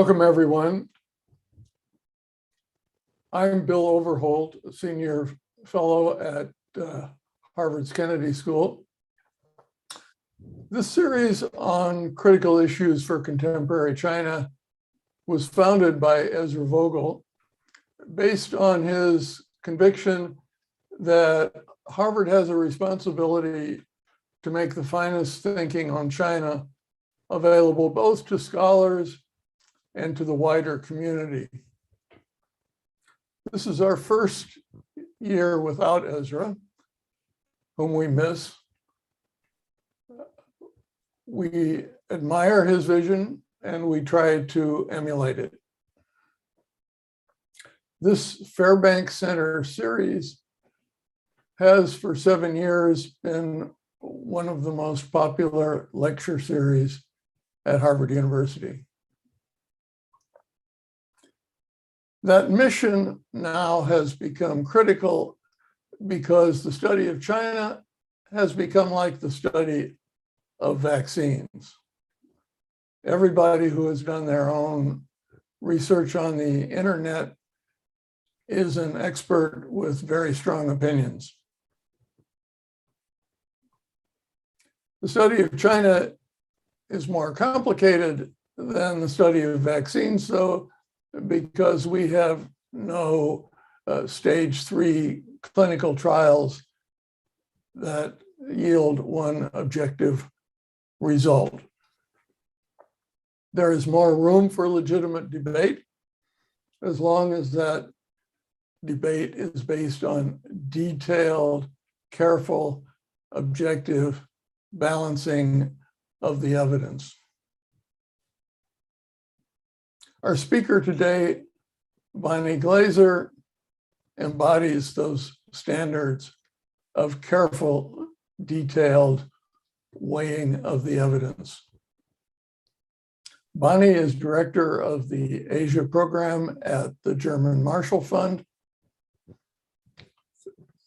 Welcome, everyone. I'm Bill Overholt, a senior fellow at Harvard's Kennedy School. This series on critical issues for contemporary China was founded by Ezra Vogel based on his conviction that Harvard has a responsibility to make the finest thinking on China available both to scholars and to the wider community. This is our first year without Ezra, whom we miss. We admire his vision and we try to emulate it. This Fairbanks Center series has for 7 years been one of the most popular lecture series at Harvard University. That mission now has become critical because the study of China has become like the study of vaccines. Everybody who has done their own research on the internet is an expert with very strong opinions. The study of China is more complicated than the study of vaccines, though, because we have no stage 3 clinical trials that yield one objective result. There is more room for legitimate debate as long as that debate is based on detailed, careful, objective balancing of the evidence. Our speaker today, Bonnie Glaser, embodies those standards of careful, detailed weighing of the evidence. Bonnie is director of the Asia program at the German Marshall Fund.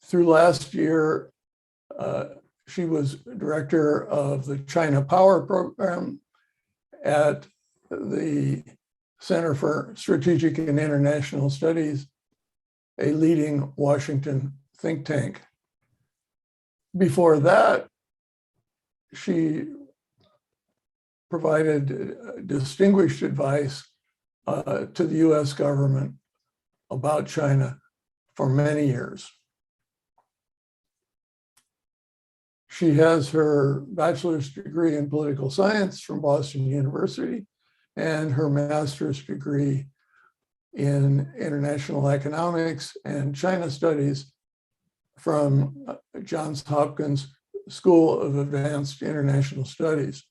Through last year, she was director of the China Power program at the Center for Strategic and International Studies, a leading Washington think tank. Before that, she provided distinguished advice to the US government about China for many years. She has her bachelor's degree in political science from Boston University and her master's degree in international economics and China studies from Johns Hopkins School of Advanced International Studies.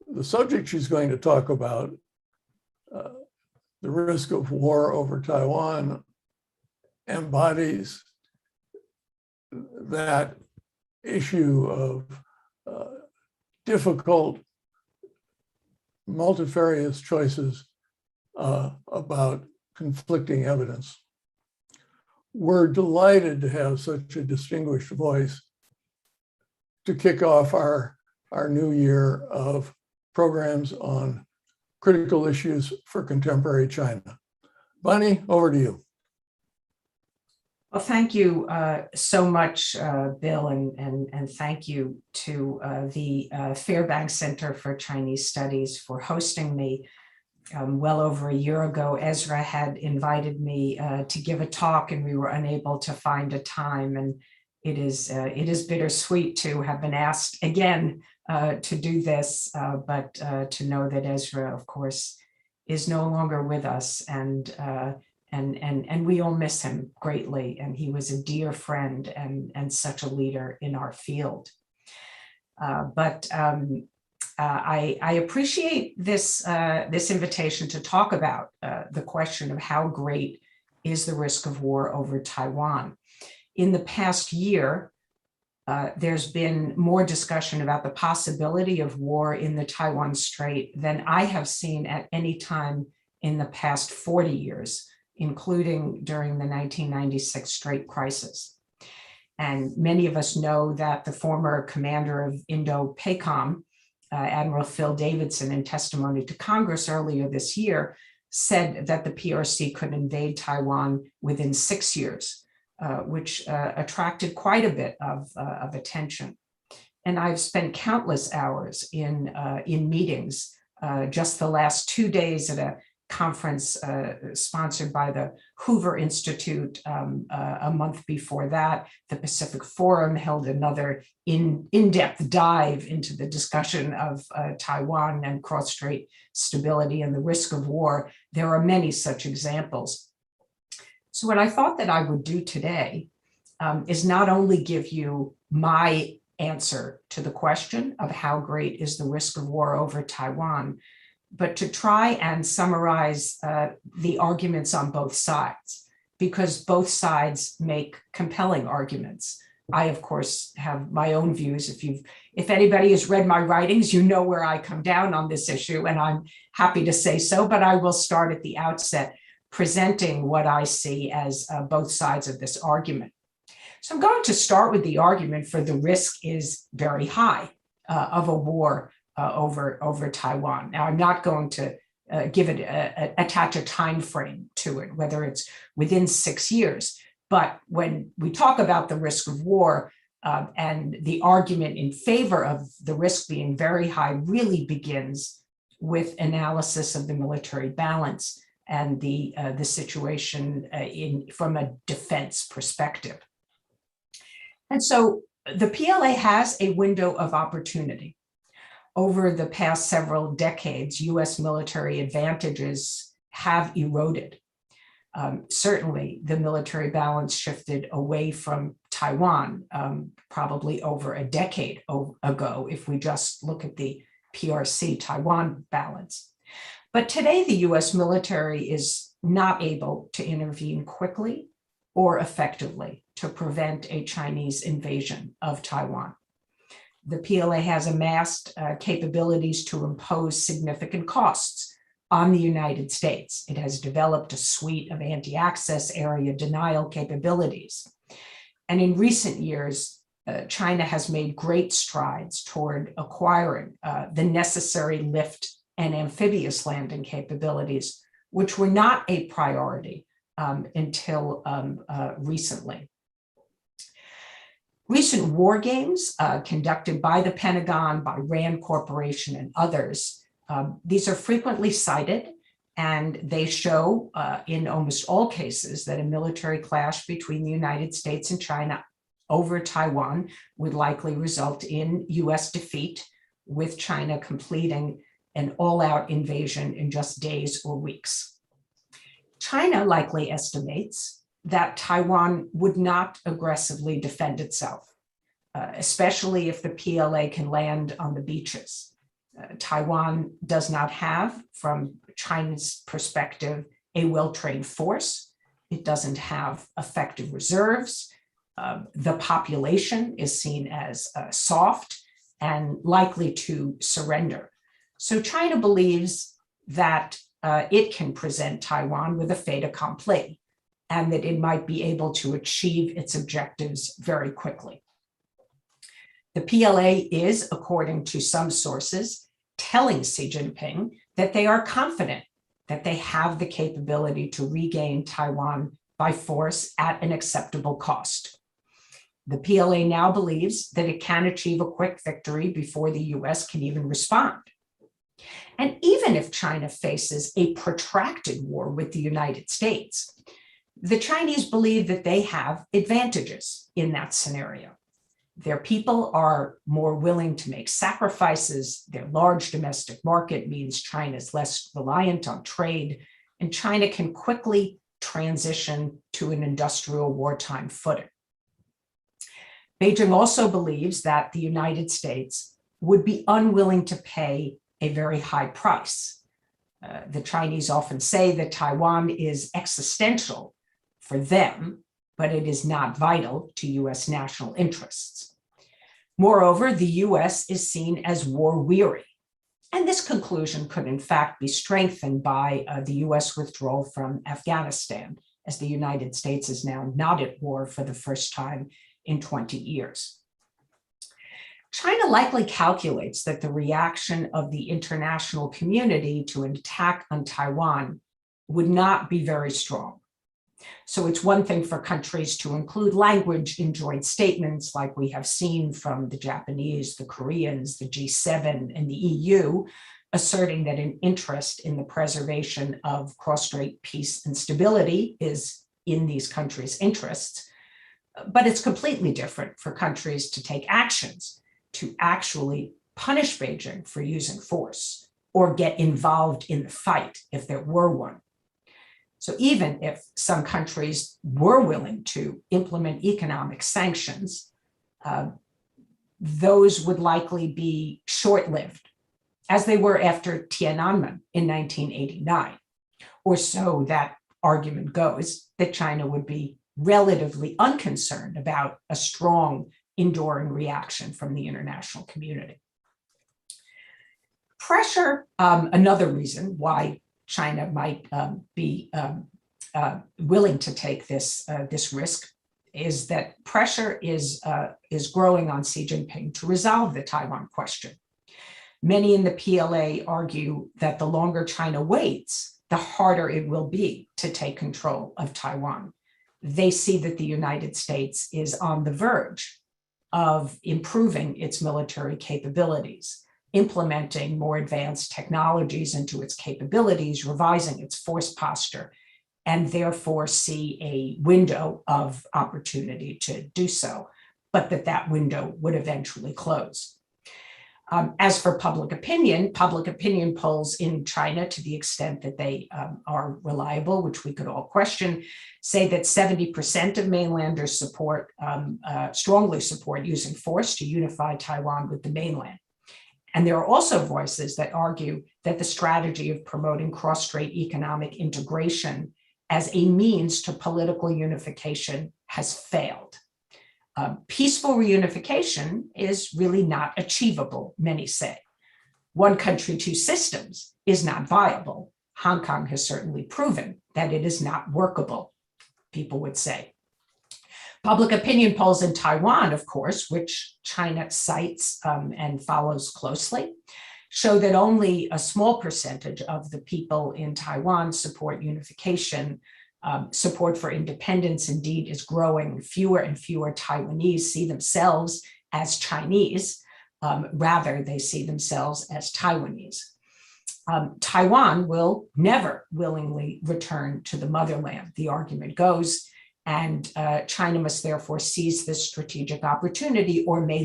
The subject she's going to talk about, the risk of war over Taiwan, embodies that issue of difficult, multifarious choices about conflicting evidence. We're delighted to have such a distinguished voice to kick off our new year of programs on critical issues for contemporary China. Bonnie, over to you. Well, thank you so much, Bill, and thank you to the Fairbanks Center for Chinese Studies for hosting me. Well over a year ago, Ezra had invited me to give a talk, and we were unable to find a time. And it is bittersweet to have been asked again to do this, but to know that Ezra, of course, is no longer with us, and we all miss him greatly. And he was a dear friend and such a leader in our field. I appreciate this invitation to talk about the question of how great is the risk of war over Taiwan. In the past year, there's been more discussion about the possibility of war in the Taiwan Strait than I have seen at any time in the past 40 years, including during the 1996 Strait crisis. And many of us know that the former commander of Indo-PACOM Admiral Phil Davidson, in testimony to Congress earlier this year, said that the PRC could invade Taiwan within 6 years, which attracted quite a bit of attention. And I've spent countless hours in meetings, just the last 2 days at a conference sponsored by the Hoover Institute. A month before that, the Pacific Forum held another in-depth dive into the discussion of Taiwan and cross-strait stability and the risk of war. There are many such examples. So what I thought that I would do today is not only give you my answer to the question of how great is the risk of war over Taiwan, but to try and summarize the arguments on both sides, because both sides make compelling arguments. I, of course, have my own views. If anybody has read my writings, you know where I come down on this issue, and I'm happy to say so, but I will start at the outset presenting what I see as both sides of this argument. So I'm going to start with the argument for the risk is very high of a war over Taiwan. Now, I'm not going to attach a time frame to it, whether it's within 6 years. But when we talk about the risk of war and the argument in favor of the risk being very high really begins with analysis of the military balance and the situation from a defense perspective. And so the PLA has a window of opportunity. Over the past several decades, US military advantages have eroded. Certainly, the military balance shifted away from Taiwan probably over a decade ago, if we just look at the PRC-Taiwan balance. But today, the US military is not able to intervene quickly or effectively to prevent a Chinese invasion of Taiwan. The PLA has amassed capabilities to impose significant costs on the United States. It has developed a suite of anti-access area denial capabilities. And in recent years, China has made great strides toward acquiring the necessary lift and amphibious landing capabilities, which were not a priority until recently. Recent war games conducted by the Pentagon, by RAND Corporation and others, these are frequently cited, and they show in almost all cases that a military clash between the United States and China over Taiwan would likely result in US defeat, with China completing an all-out invasion in just days or weeks. China likely estimates that Taiwan would not aggressively defend itself, especially if the PLA can land on the beaches. Taiwan does not have, from China's perspective, a well-trained force. It doesn't have effective reserves. The population is seen as soft and likely to surrender. So China believes that it can present Taiwan with a fait accompli, and that it might be able to achieve its objectives very quickly. The PLA is, according to some sources, telling Xi Jinping that they are confident that they have the capability to regain Taiwan by force at an acceptable cost. The PLA now believes that it can achieve a quick victory before the US can even respond. And even if China faces a protracted war with the United States, the Chinese believe that they have advantages in that scenario. Their people are more willing to make sacrifices. Their large domestic market means China is less reliant on trade, and China can quickly transition to an industrial wartime footing. Beijing also believes that the United States would be unwilling to pay a very high price. The Chinese often say that Taiwan is existential for them, but it is not vital to US national interests. Moreover, the US is seen as war-weary, and this conclusion could in fact be strengthened by the US withdrawal from Afghanistan, as the United States is now not at war for the first time in 20 years. China likely calculates that the reaction of the international community to an attack on Taiwan would not be very strong. So it's one thing for countries to include language in joint statements like we have seen from the Japanese, the Koreans, the G7, and the EU, asserting that an interest in the preservation of cross-strait peace and stability is in these countries' interests. But it's completely different for countries to take actions to actually punish Beijing for using force or get involved in the fight if there were one. So even if some countries were willing to implement economic sanctions, those would likely be short-lived, as they were after Tiananmen in 1989. Or so that argument goes, that China would be relatively unconcerned about a strong, enduring reaction from the international community. Pressure, another reason why China might be willing to take this risk, is that pressure is growing on Xi Jinping to resolve the Taiwan question. Many in the PLA argue that the longer China waits, the harder it will be to take control of Taiwan. They see that the United States is on the verge of improving its military capabilities, implementing more advanced technologies into its capabilities, revising its force posture, and therefore see a window of opportunity to do so, but that window would eventually close. As for public opinion polls in China, to the extent that they are reliable, which we could all question, say that 70% of mainlanders strongly support using force to unify Taiwan with the mainland. And there are also voices that argue that the strategy of promoting cross-strait economic integration as a means to political unification has failed. Peaceful reunification is really not achievable, many say. One country, two systems is not viable. Hong Kong has certainly proven that it is not workable, people would say. Public opinion polls in Taiwan, of course, which China cites and follows closely, show that only a small percentage of the people in Taiwan support unification. Support for independence, indeed, is growing. Fewer and fewer Taiwanese see themselves as Chinese. Rather, they see themselves as Taiwanese. Taiwan will never willingly return to the motherland, the argument goes, and China must therefore seize this strategic opportunity or may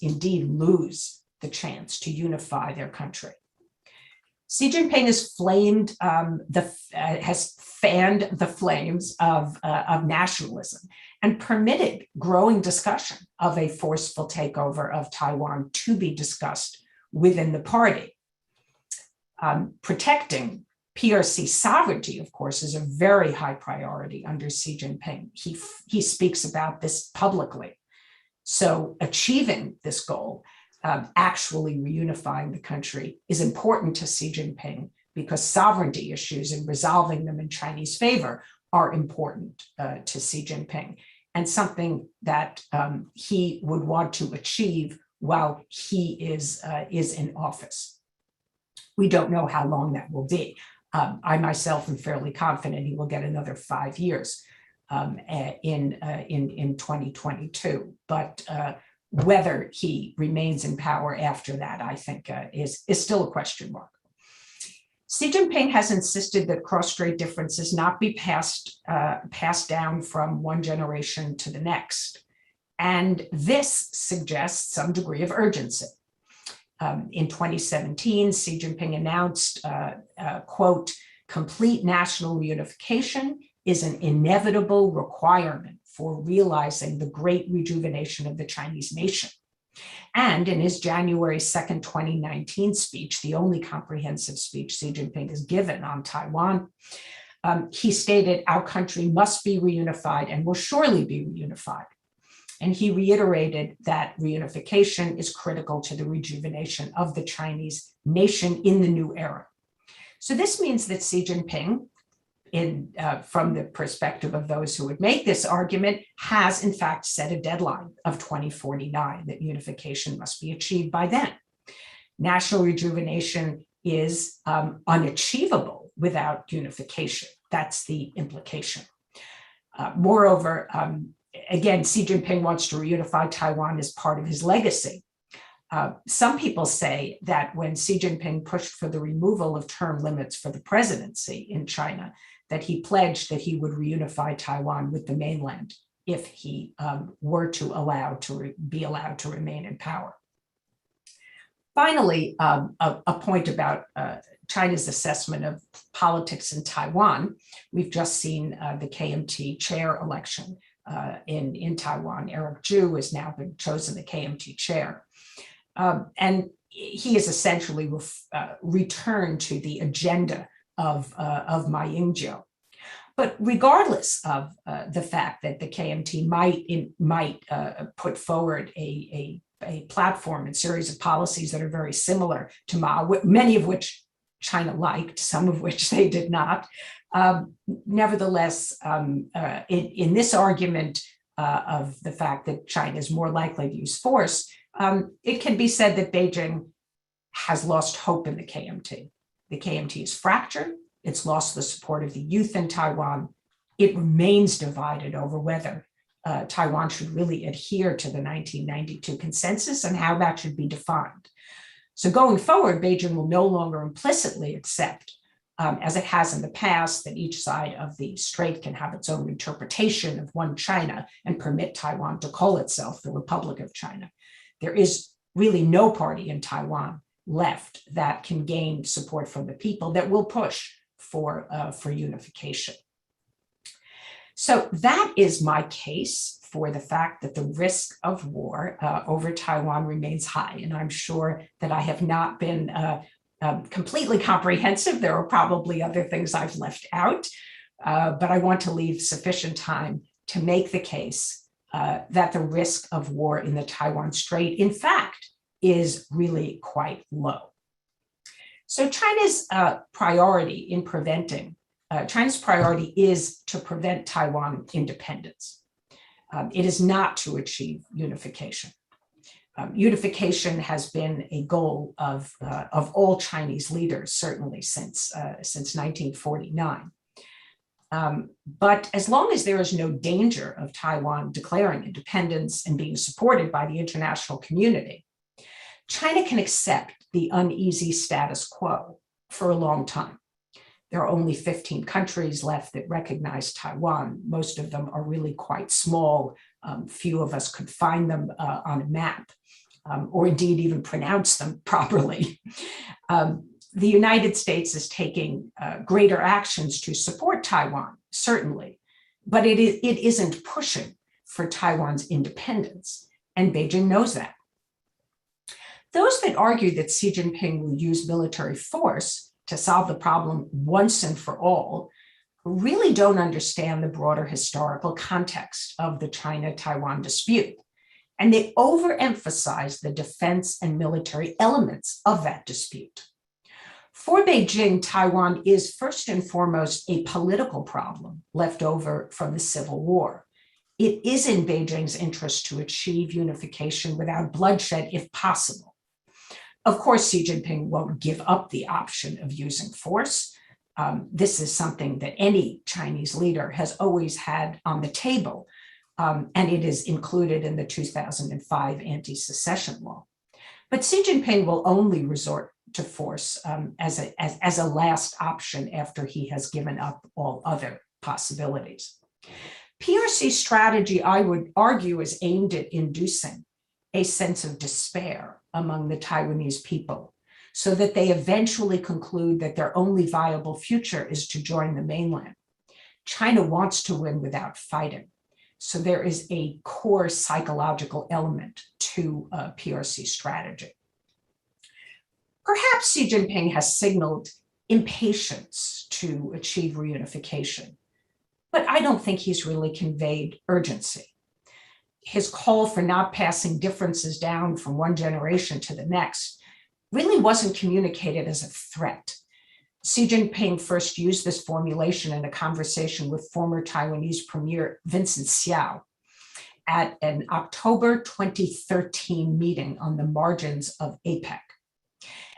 indeed lose the chance to unify their country. Xi Jinping has fanned the flames of nationalism and permitted growing discussion of a forceful takeover of Taiwan to be discussed within the party. Protecting PRC sovereignty, of course, is a very high priority under Xi Jinping. He speaks about this publicly. So achieving this goal, actually reunifying the country, is important to Xi Jinping because sovereignty issues and resolving them in Chinese favor are important to Xi Jinping, and something that he would want to achieve while he is in office. We don't know how long that will be. I myself am fairly confident he will get another 5 years in 2022, but whether he remains in power after that, I think, is still a question mark. Xi Jinping has insisted that cross-strait differences not be passed down from one generation to the next. And this suggests some degree of urgency. In 2017, Xi Jinping announced, quote, "Complete national reunification is an inevitable requirement for realizing the great rejuvenation of the Chinese nation." And in his January 2nd, 2019 speech, the only comprehensive speech Xi Jinping has given on Taiwan, he stated, "Our country must be reunified and will surely be reunified." And he reiterated that reunification is critical to the rejuvenation of the Chinese nation in the new era. So this means that Xi Jinping from the perspective of those who would make this argument, has in fact set a deadline of 2049 that unification must be achieved by then. National rejuvenation is unachievable without unification. That's the implication. Moreover, again, Xi Jinping wants to reunify Taiwan as part of his legacy. Some people say that when Xi Jinping pushed for the removal of term limits for the presidency in China, that he pledged that he would reunify Taiwan with the mainland if he were to be allowed to remain in power. Finally, a point about China's assessment of politics in Taiwan. We've just seen the KMT chair election in Taiwan. Eric Zhu has now been chosen the KMT chair. And he has essentially returned to the agenda of Ma Ying-jeou. But regardless of the fact that the KMT might put forward a platform and series of policies that are very similar to Ma, many of which China liked, some of which they did not. Nevertheless, in this argument of the fact that China is more likely to use force, it can be said that Beijing has lost hope in the KMT. The KMT is fractured. It's lost the support of the youth in Taiwan. It remains divided over whether Taiwan should really adhere to the 1992 consensus and how that should be defined. So going forward, Beijing will no longer implicitly accept, as it has in the past, that each side of the strait can have its own interpretation of one China and permit Taiwan to call itself the Republic of China. There is really no party in Taiwan left that can gain support from the people that will push for unification. So that is my case for the fact that the risk of war over Taiwan remains high. And I'm sure that I have not been completely comprehensive. There are probably other things I've left out, but I want to leave sufficient time to make the case that the risk of war in the Taiwan Strait, in fact, is really quite low. So China's priority is to prevent Taiwan independence. It is not to achieve unification. Unification has been a goal of all Chinese leaders, certainly since 1949. But as long as there is no danger of Taiwan declaring independence and being supported by the international community, China can accept the uneasy status quo for a long time. There are only 15 countries left that recognize Taiwan. Most of them are really quite small. Few of us could find them on a map, or indeed even pronounce them properly. The United States is taking greater actions to support Taiwan, certainly, but it isn't pushing for Taiwan's independence, and Beijing knows that. Those that argue that Xi Jinping will use military force to solve the problem once and for all really don't understand the broader historical context of the China-Taiwan dispute. And they overemphasize the defense and military elements of that dispute. For Beijing, Taiwan is first and foremost a political problem left over from the Civil War. It is in Beijing's interest to achieve unification without bloodshed if possible. Of course, Xi Jinping won't give up the option of using force. This is something that any Chinese leader has always had on the table, and it is included in the 2005 anti-secession law. But Xi Jinping will only resort to force as a last option after he has given up all other possibilities. PRC strategy, I would argue, is aimed at inducing a sense of despair among the Taiwanese people so that they eventually conclude that their only viable future is to join the mainland. China wants to win without fighting. So there is a core psychological element to PRC strategy. Perhaps Xi Jinping has signaled impatience to achieve reunification, but I don't think he's really conveyed urgency. His call for not passing differences down from one generation to the next really wasn't communicated as a threat. Xi Jinping first used this formulation in a conversation with former Taiwanese Premier Vincent Xiao at an October 2013 meeting on the margins of APEC.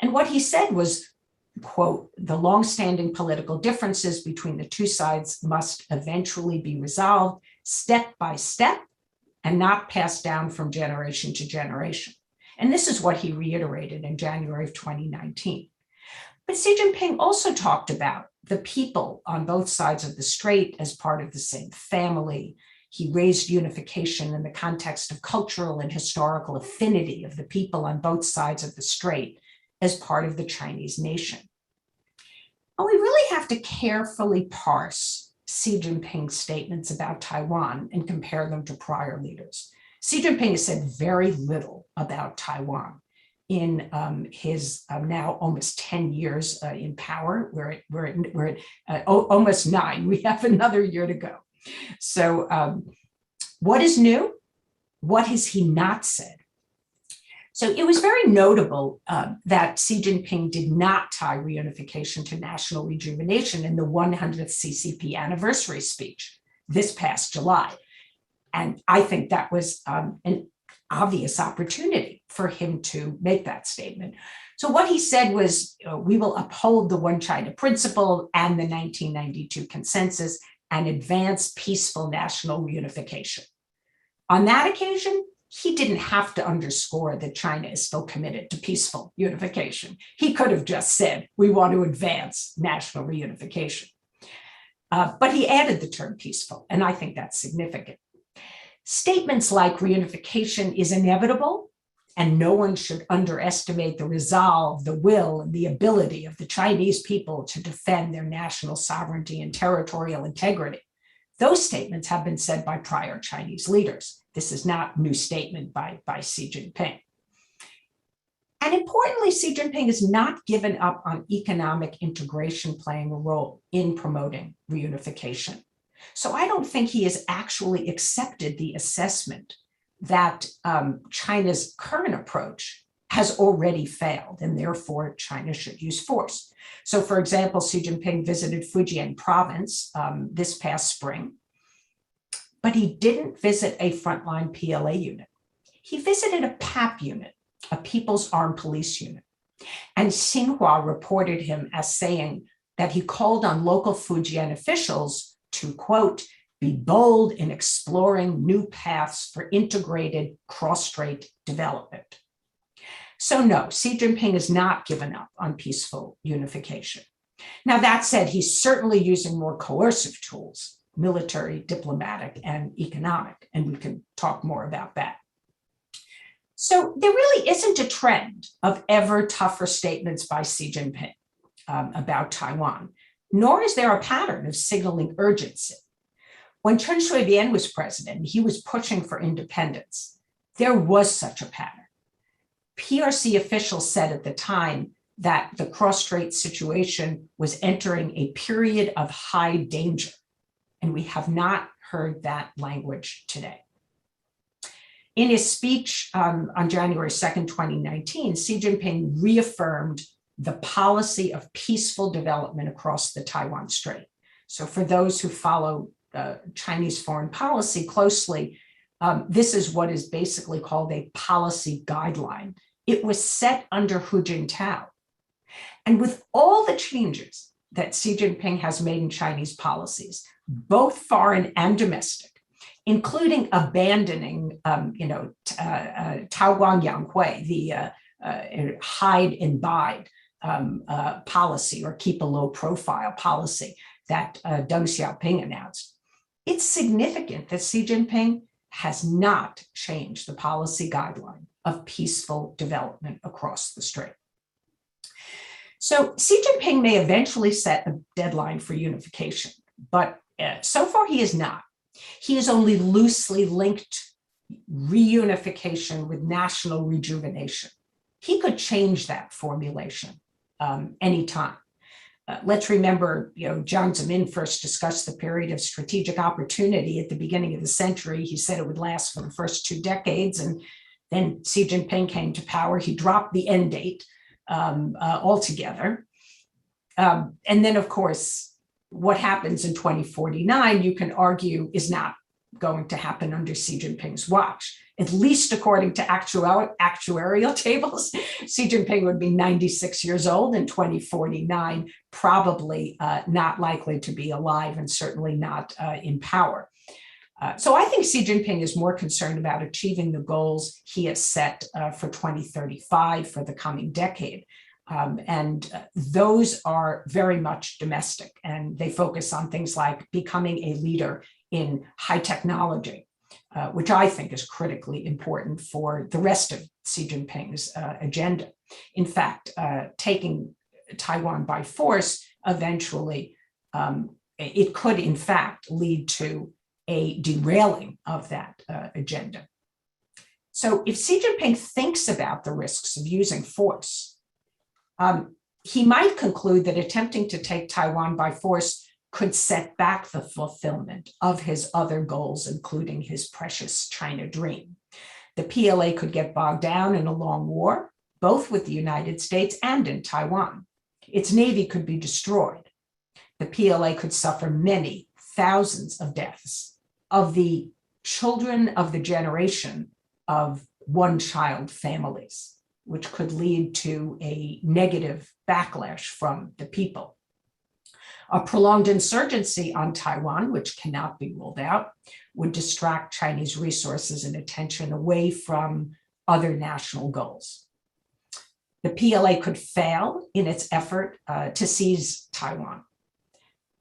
And what he said was, quote, "The longstanding political differences between the two sides must eventually be resolved step by step and not passed down from generation to generation." And this is what he reiterated in January of 2019. But Xi Jinping also talked about the people on both sides of the strait as part of the same family. He raised unification in the context of cultural and historical affinity of the people on both sides of the strait as part of the Chinese nation. And we really have to carefully parse Xi Jinping's statements about Taiwan and compare them to prior leaders. Xi Jinping has said very little about Taiwan in his now almost 10 years in power. We're at almost 9. We have another year to go. So what is new? What has he not said? So it was very notable that Xi Jinping did not tie reunification to national rejuvenation in the 100th CCP anniversary speech this past July. And I think that was an obvious opportunity for him to make that statement. So what he said was, we will uphold the One China principle and the 1992 consensus and advance peaceful national reunification. On that occasion, he didn't have to underscore that China is still committed to peaceful unification. He could have just said, we want to advance national reunification. But he added the term peaceful, and I think that's significant. Statements like reunification is inevitable, and no one should underestimate the resolve, the will, and the ability of the Chinese people to defend their national sovereignty and territorial integrity. Those statements have been said by prior Chinese leaders. This is not a new statement by Xi Jinping. And importantly, Xi Jinping has not given up on economic integration playing a role in promoting reunification. So I don't think he has actually accepted the assessment that China's current approach has already failed, and therefore China should use force. So for example, Xi Jinping visited Fujian province this past spring, but he didn't visit a frontline PLA unit. He visited a PAP unit, a People's Armed Police unit. And Xinhua reported him as saying that he called on local Fujian officials to, quote, be bold in exploring new paths for integrated cross-strait development. So no, Xi Jinping has not given up on peaceful unification. Now, that said, he's certainly using more coercive tools, military, diplomatic, and economic, and we can talk more about that. So there really isn't a trend of ever tougher statements by Xi Jinping about Taiwan, nor is there a pattern of signaling urgency. When Chen Shui-bian was president, he was pushing for independence. There was such a pattern. PRC officials said at the time that the cross-strait situation was entering a period of high danger, and we have not heard that language today. In his speech on January 2nd, 2019, Xi Jinping reaffirmed the policy of peaceful development across the Taiwan Strait. So for those who follow Chinese foreign policy closely, this is what is basically called a policy guideline. It was set under Hu Jintao. And with all the changes that Xi Jinping has made in Chinese policies, both foreign and domestic, including abandoning, Tao Guang Yang Hui, the hide and bide policy, or keep a low profile policy that Deng Xiaoping announced. It's significant that Xi Jinping has not changed the policy guideline of peaceful development across the strait. So Xi Jinping may eventually set a deadline for unification, but so far he is not. He has only loosely linked reunification with national rejuvenation. He could change that formulation anytime. Let's remember, Jiang Zemin first discussed the period of strategic opportunity at the beginning of the century. He said it would last for the first 2 decades, and then Xi Jinping came to power. He dropped the end date altogether. And then, of course, what happens in 2049, you can argue, is not going to happen under Xi Jinping's watch. At least according to actuarial tables, Xi Jinping would be 96 years old in 2049, probably not likely to be alive and certainly not in power. So I think Xi Jinping is more concerned about achieving the goals he has set for 2035, for the coming decade. And those are very much domestic, and they focus on things like becoming a leader in high technology, which I think is critically important for the rest of Xi Jinping's agenda. In fact, taking Taiwan by force, eventually, it could in fact lead to a derailing of that agenda. So if Xi Jinping thinks about the risks of using force, he might conclude that attempting to take Taiwan by force could set back the fulfillment of his other goals, including his precious China dream. The PLA could get bogged down in a long war, both with the United States and in Taiwan. Its navy could be destroyed. The PLA could suffer many thousands of deaths of the children of the generation of one-child families, which could lead to a negative backlash from the people. A prolonged insurgency on Taiwan, which cannot be ruled out, would distract Chinese resources and attention away from other national goals. The PLA could fail in its effort to seize Taiwan.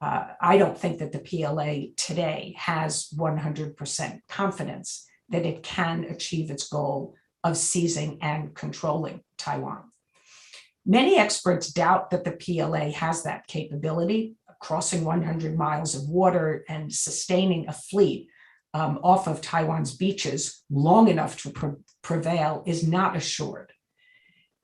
I don't think that the PLA today has 100% confidence that it can achieve its goal of seizing and controlling Taiwan. Many experts doubt that the PLA has that capability. Crossing 100 miles of water and sustaining a fleet off of Taiwan's beaches long enough to prevail is not assured.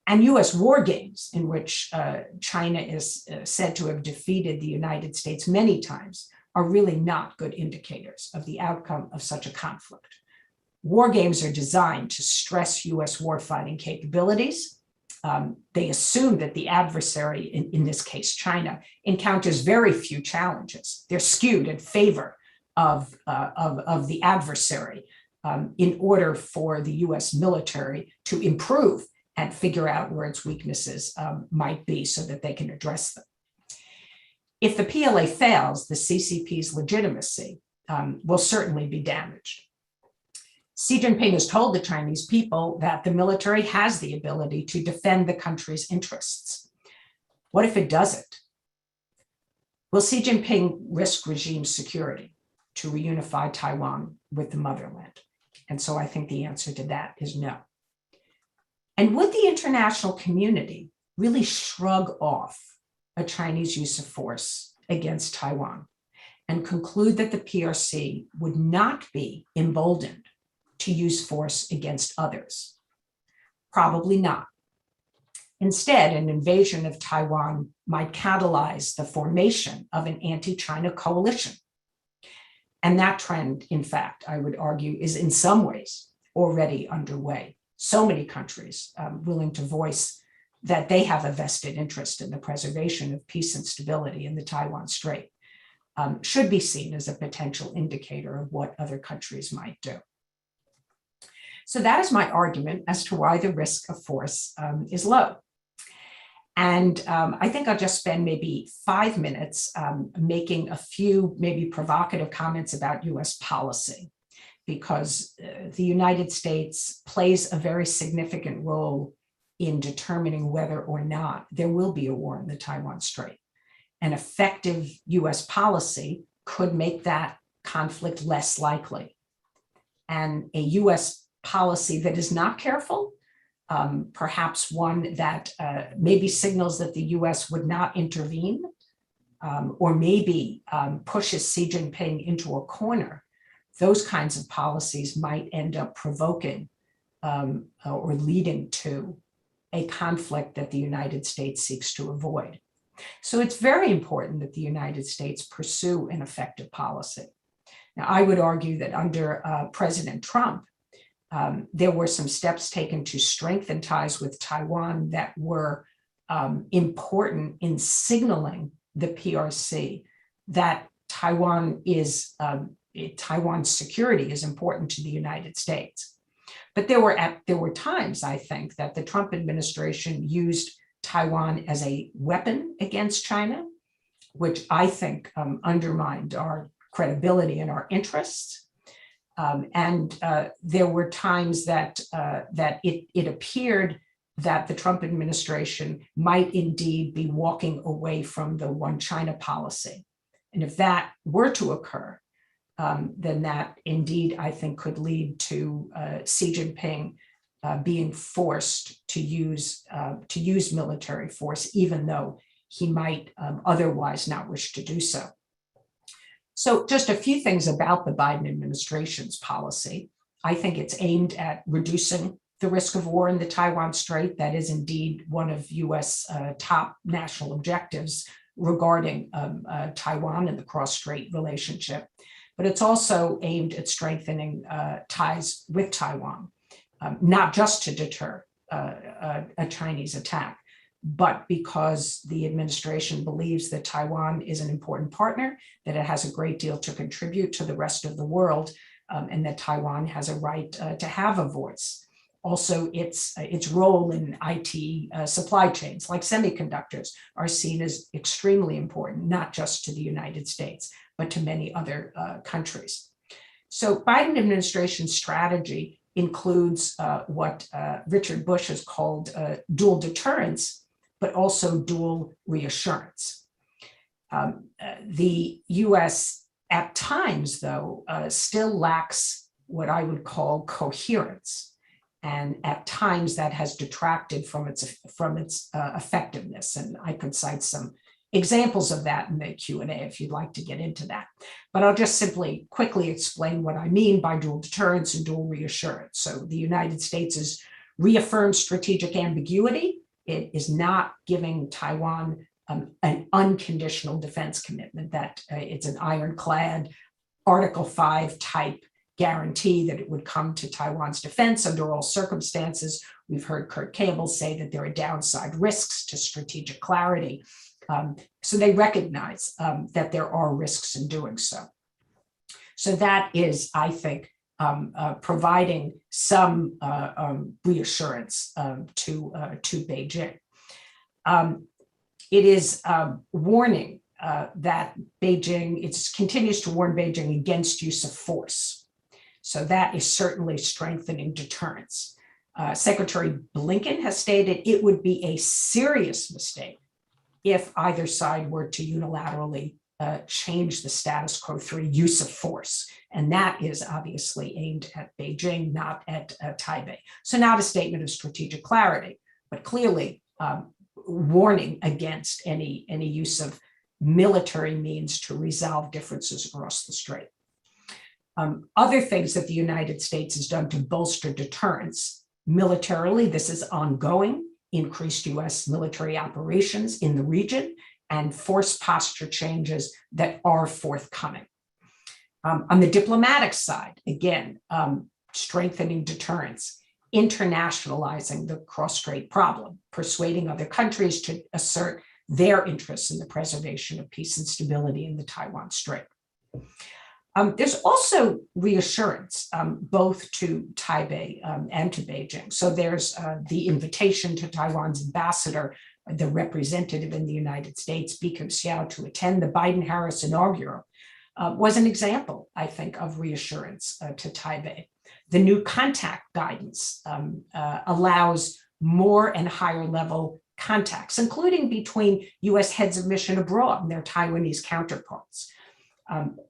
And US war games, in which China is said to have defeated the United States many times, are really not good indicators of the outcome of such a conflict. War games are designed to stress US warfighting capabilities. They assume that the adversary, in this case China, encounters very few challenges. They're skewed in favor of the adversary in order for the US military to improve and figure out where its weaknesses might be so that they can address them. If the PLA fails, the CCP's legitimacy will certainly be damaged. Xi Jinping has told the Chinese people that the military has the ability to defend the country's interests. What if it doesn't? Will Xi Jinping risk regime security to reunify Taiwan with the motherland? And so I think the answer to that is no. And would the international community really shrug off a Chinese use of force against Taiwan and conclude that the PRC would not be emboldened to use force against others? Probably not. Instead, an invasion of Taiwan might catalyze the formation of an anti-China coalition. And that trend, in fact, I would argue, is in some ways already underway. So many countries willing to voice that they have a vested interest in the preservation of peace and stability in the Taiwan Strait should be seen as a potential indicator of what other countries might do. So that is my argument as to why the risk of force is low. And I think I'll just spend maybe 5 minutes making a few maybe provocative comments about US policy, because the United States plays a very significant role in determining whether or not there will be a war in the Taiwan Strait. An effective US policy could make that conflict less likely. And a US policy that is not careful, perhaps one that maybe signals that the US would not intervene, or maybe pushes Xi Jinping into a corner, those kinds of policies might end up provoking or leading to a conflict that the United States seeks to avoid. So it's very important that the United States pursue an effective policy. Now, I would argue that under President Trump, there were some steps taken to strengthen ties with Taiwan that were important in signaling the PRC that Taiwan's security is important to the United States. But there were times, I think, that the Trump administration used Taiwan as a weapon against China, which I think undermined our credibility and our interests. There were times that it appeared that the Trump administration might indeed be walking away from the one China policy. And if that were to occur, then that indeed, I think, could lead to Xi Jinping being forced to use military force, even though he might otherwise not wish to do so. So just a few things about the Biden administration's policy. I think it's aimed at reducing the risk of war in the Taiwan Strait. That is indeed one of US top national objectives regarding Taiwan and the cross-strait relationship. But it's also aimed at strengthening ties with Taiwan, not just to deter a Chinese attack, but because the administration believes that Taiwan is an important partner, that it has a great deal to contribute to the rest of the world, and that Taiwan has a right to have a voice. Also, its role in IT supply chains, like semiconductors, are seen as extremely important, not just to the United States, but to many other countries. So Biden administration's strategy includes what Richard Bush has called dual deterrence, but also dual reassurance. The US at times, though, still lacks what I would call coherence. And at times that has detracted from its effectiveness. And I could cite some examples of that in the Q&A if you'd like to get into that. But I'll just simply quickly explain what I mean by dual deterrence and dual reassurance. So the United States has reaffirmed strategic ambiguity. It is not giving Taiwan an unconditional defense commitment, that it's an ironclad Article 5 type guarantee that it would come to Taiwan's defense under all circumstances. We've heard Kurt Campbell say that there are downside risks to strategic clarity. So they recognize that there are risks in doing so. So that is, I think, providing some reassurance to Beijing. It is warning that Beijing, continues to warn Beijing against use of force. So that is certainly strengthening deterrence. Secretary Blinken has stated it would be a serious mistake if either side were to unilaterally change the status quo through use of force. And that is obviously aimed at Beijing, not at Taipei. So not a statement of strategic clarity, but clearly warning against any use of military means to resolve differences across the strait. Other things that the United States has done to bolster deterrence militarily, this is ongoing, increased US military operations in the region and force posture changes that are forthcoming. On the diplomatic side, again, strengthening deterrence, internationalizing the cross-strait problem, persuading other countries to assert their interests in the preservation of peace and stability in the Taiwan Strait. There's also reassurance, both to Taipei and to Beijing. So there's the invitation to Taiwan's ambassador, the representative in the United States, Bickham Xiao, to attend the Biden-Harris inaugural, was an example, I think, of reassurance to Taipei. The new contact guidance allows more and higher level contacts, including between US heads of mission abroad and their Taiwanese counterparts.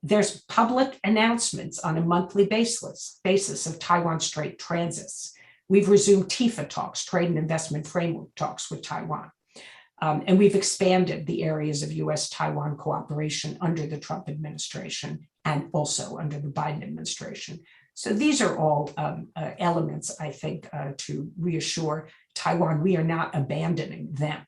There's public announcements on a monthly basis of Taiwan Strait transits. We've resumed TIFA talks, trade and investment framework talks with Taiwan. And we've expanded the areas of US-Taiwan cooperation under the Trump administration and also under the Biden administration. So these are all elements, I think, to reassure Taiwan we are not abandoning them.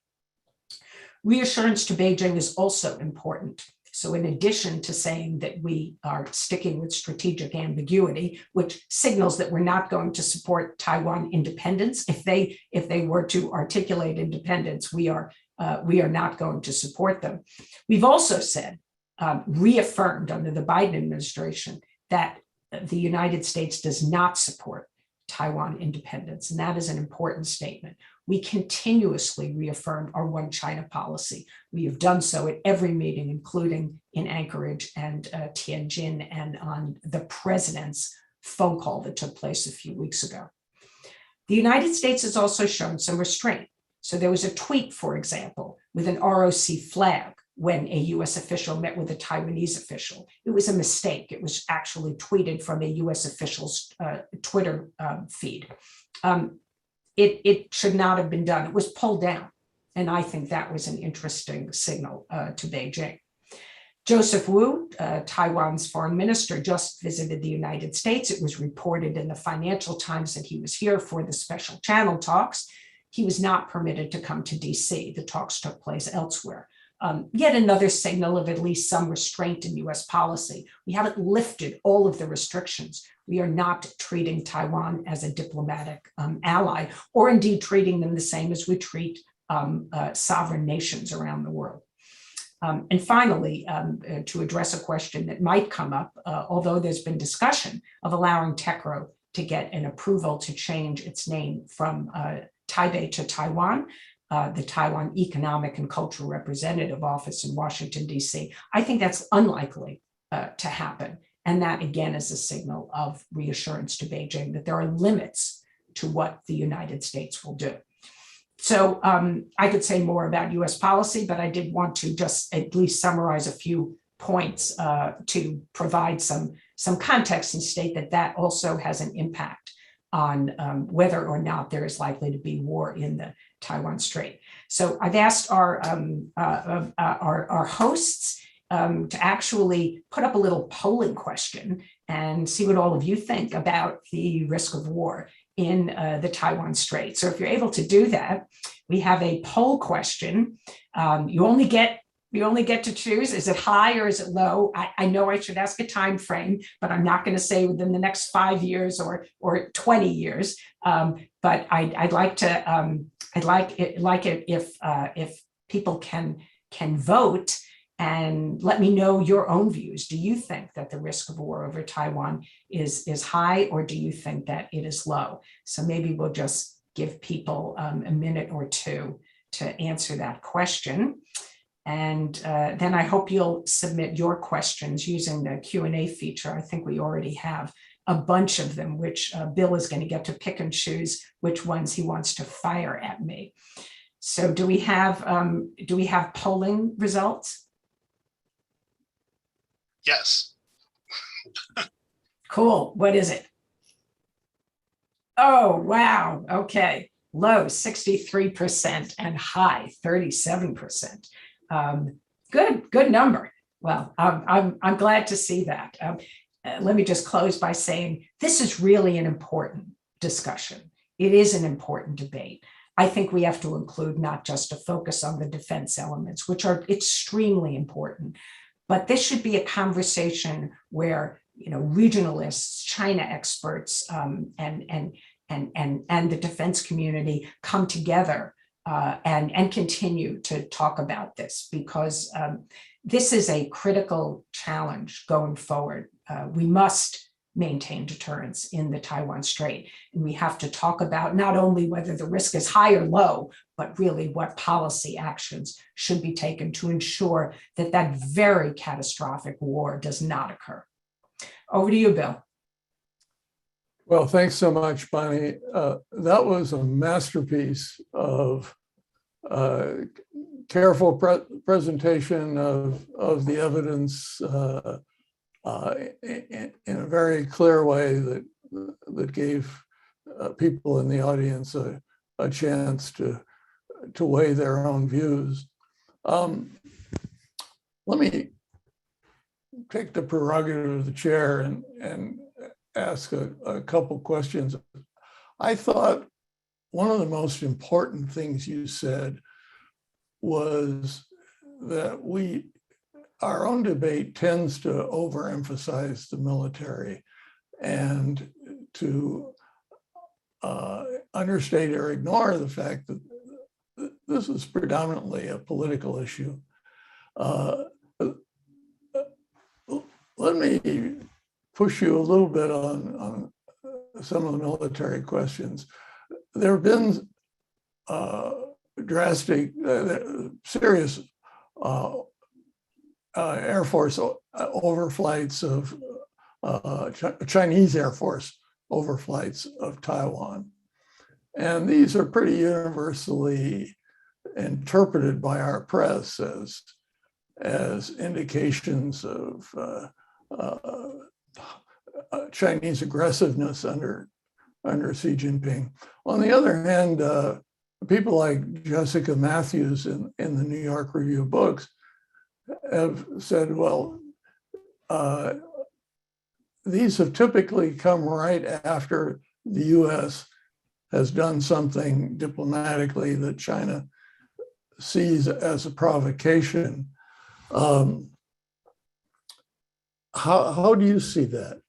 Reassurance to Beijing is also important So in addition to saying that we are sticking with strategic ambiguity, which signals that we're not going to support Taiwan independence, if they were to articulate independence, we are not going to support them. We've also said, reaffirmed under the Biden administration, that the United States does not support Taiwan independence, and that is an important statement. We continuously reaffirmed our one China policy. We have done so at every meeting, including in Anchorage and Tianjin, and on the president's phone call that took place a few weeks ago. The United States has also shown some restraint. So there was a tweet, for example, with an ROC flag when a US official met with a Taiwanese official. It was a mistake. It was actually tweeted from a US official's Twitter feed. It should not have been done. It was pulled down. And I think that was an interesting signal to Beijing. Joseph Wu, Taiwan's foreign minister, just visited the United States. It was reported in the Financial Times that he was here for the special channel talks. He was not permitted to come to DC. The talks took place elsewhere. Yet another signal of at least some restraint in US policy. We haven't lifted all of the restrictions. We are not treating Taiwan as a diplomatic ally, or indeed treating them the same as we treat sovereign nations around the world. And finally, to address a question that might come up, although there's been discussion of allowing TECRO to get an approval to change its name from Taipei to Taiwan, the Taiwan Economic and Cultural Representative Office in Washington, D.C. I think that's unlikely to happen. And that, again, is a signal of reassurance to Beijing that there are limits to what the United States will do. So I could say more about US policy, but I did want to just at least summarize a few points to provide some context and state that that also has an impact on whether or not there is likely to be war in the Taiwan Strait. So I've asked our hosts to actually put up a little polling question and see what all of you think about the risk of war in the Taiwan Strait. So if you're able to do that, we have a poll question. You only get to choose. Is it high or is it low? I know I should ask a time frame, but I'm not going to say within the next 5 years or 20 years. But I'd like it if people can vote and let me know your own views. Do you think that the risk of war over Taiwan is high, or do you think that it is low? So maybe we'll just give people a minute or two to answer that question. And then I hope you'll submit your questions using the Q&A feature. I think we already have a bunch of them, which Bill is going to get to pick and choose which ones he wants to fire at me. So do we have polling results? Yes. Cool. What is it? Oh, wow. Okay. Low 63% and high 37%. Good number. Well, I'm glad to see that. Let me just close by saying this is really an important discussion. It is an important debate. I think we have to include not just a focus on the defense elements, which are extremely important, but this should be a conversation where regionalists, China experts, and the defense community come together and continue to talk about this, because this is a critical challenge going forward. We must maintain deterrence in the Taiwan Strait, and we have to talk about not only whether the risk is high or low, but really what policy actions should be taken to ensure that that very catastrophic war does not occur. Over to you, Bill. Well, thanks so much, Bonnie. That was a masterpiece of careful presentation of the evidence in a very clear way that gave people in the audience a chance to weigh their own views. Let me take the prerogative of the chair and ask a couple questions. I thought one of the most important things you said was that we our own debate tends to overemphasize the military and to understate or ignore the fact that this is predominantly a political issue. Let me push you a little bit on some of the military questions. There have been drastic, serious Air Force overflights of Chinese Air Force overflights of Taiwan. And these are pretty universally interpreted by our press as indications of Chinese aggressiveness under Xi Jinping. On the other hand, people like Jessica Matthews in the New York Review of Books have said, well, these have typically come right after the US has done something diplomatically that China sees as a provocation. How do you see that?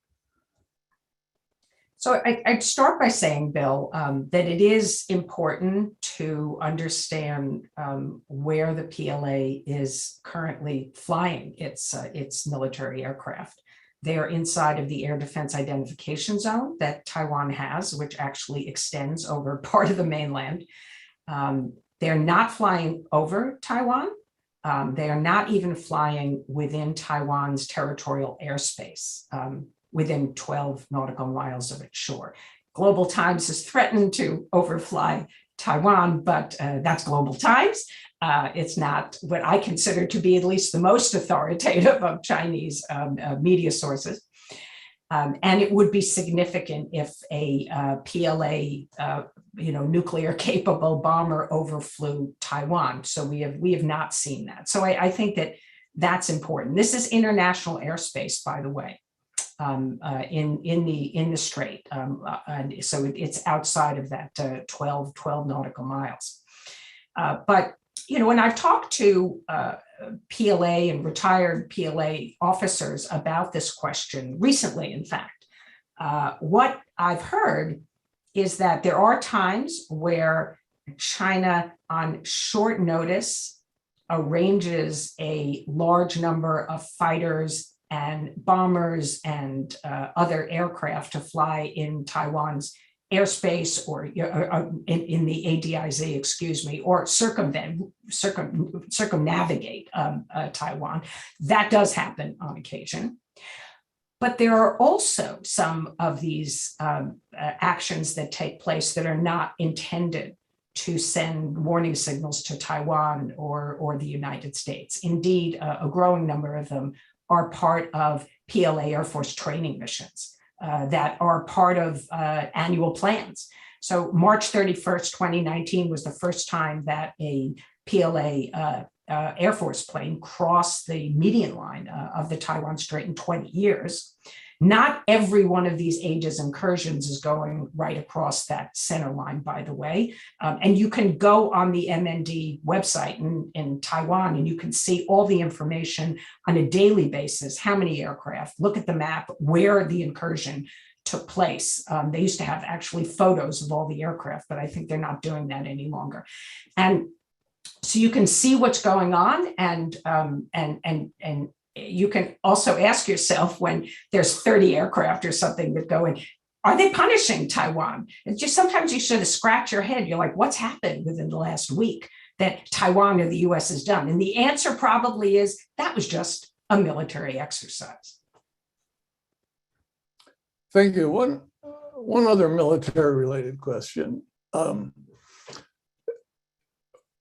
So I'd start by saying, Bill, that it is important to understand where the PLA is currently flying its military aircraft. They are inside of the air defense identification zone that Taiwan has, which actually extends over part of the mainland. They're not flying over Taiwan. They are not even flying within Taiwan's territorial airspace, within 12 nautical miles of its shore. Global Times has threatened to overfly Taiwan, but that's Global Times. It's not what I consider to be at least the most authoritative of Chinese media sources. And it would be significant if a PLA, nuclear capable bomber overflew Taiwan. So we have not seen that. So I think that that's important. This is international airspace, by the way, in the strait. And so it's outside of that 12 nautical miles. But when I've talked to PLA and retired PLA officers about this question recently, in fact, what I've heard is that there are times where China, on short notice, arranges a large number of fighters and bombers and other aircraft to fly in Taiwan's airspace or in the ADIZ, excuse me, or circumnavigate Taiwan. That does happen on occasion. But there are also some of these actions that take place that are not intended to send warning signals to Taiwan or the United States. Indeed, a growing number of them are part of PLA Air Force training missions that are part of annual plans. So March 31st, 2019 was the first time that a PLA Air Force plane crossed the median line of the Taiwan Strait in 20 years. Not every one of these Aegis incursions is going right across that center line, by the way. And you can go on the MND website in Taiwan and you can see all the information on a daily basis, how many aircraft, look at the map, where the incursion took place. They used to have actually photos of all the aircraft, but I think they're not doing that any longer. And so you can see what's going on, and you can also ask yourself, when there's 30 aircraft or something that go in, are they punishing Taiwan? It's just sometimes you sort of scratch your head. You're like, what's happened within the last week that Taiwan or the US has done? And the answer probably is that was just a military exercise. Thank you. One other military related question.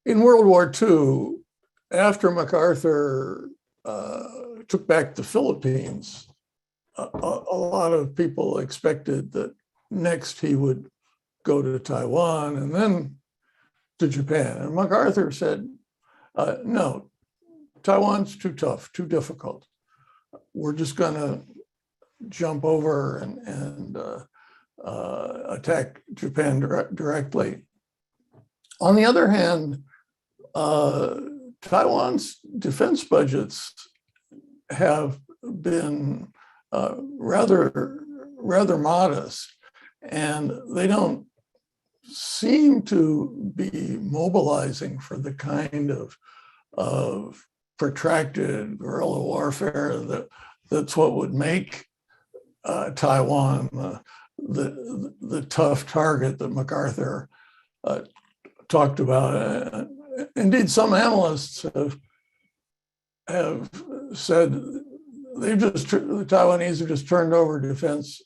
In World War II, after MacArthur took back the Philippines, a lot of people expected that next he would go to Taiwan and then to Japan. And MacArthur said, no, Taiwan's too tough, too difficult. We're just going to jump over and attack Japan directly. On the other hand, Taiwan's defense budgets have been rather modest, and they don't seem to be mobilizing for the kind of protracted guerrilla warfare that's what would make Taiwan the tough target that MacArthur talked about. Indeed, some analysts have said the Taiwanese have just turned over defense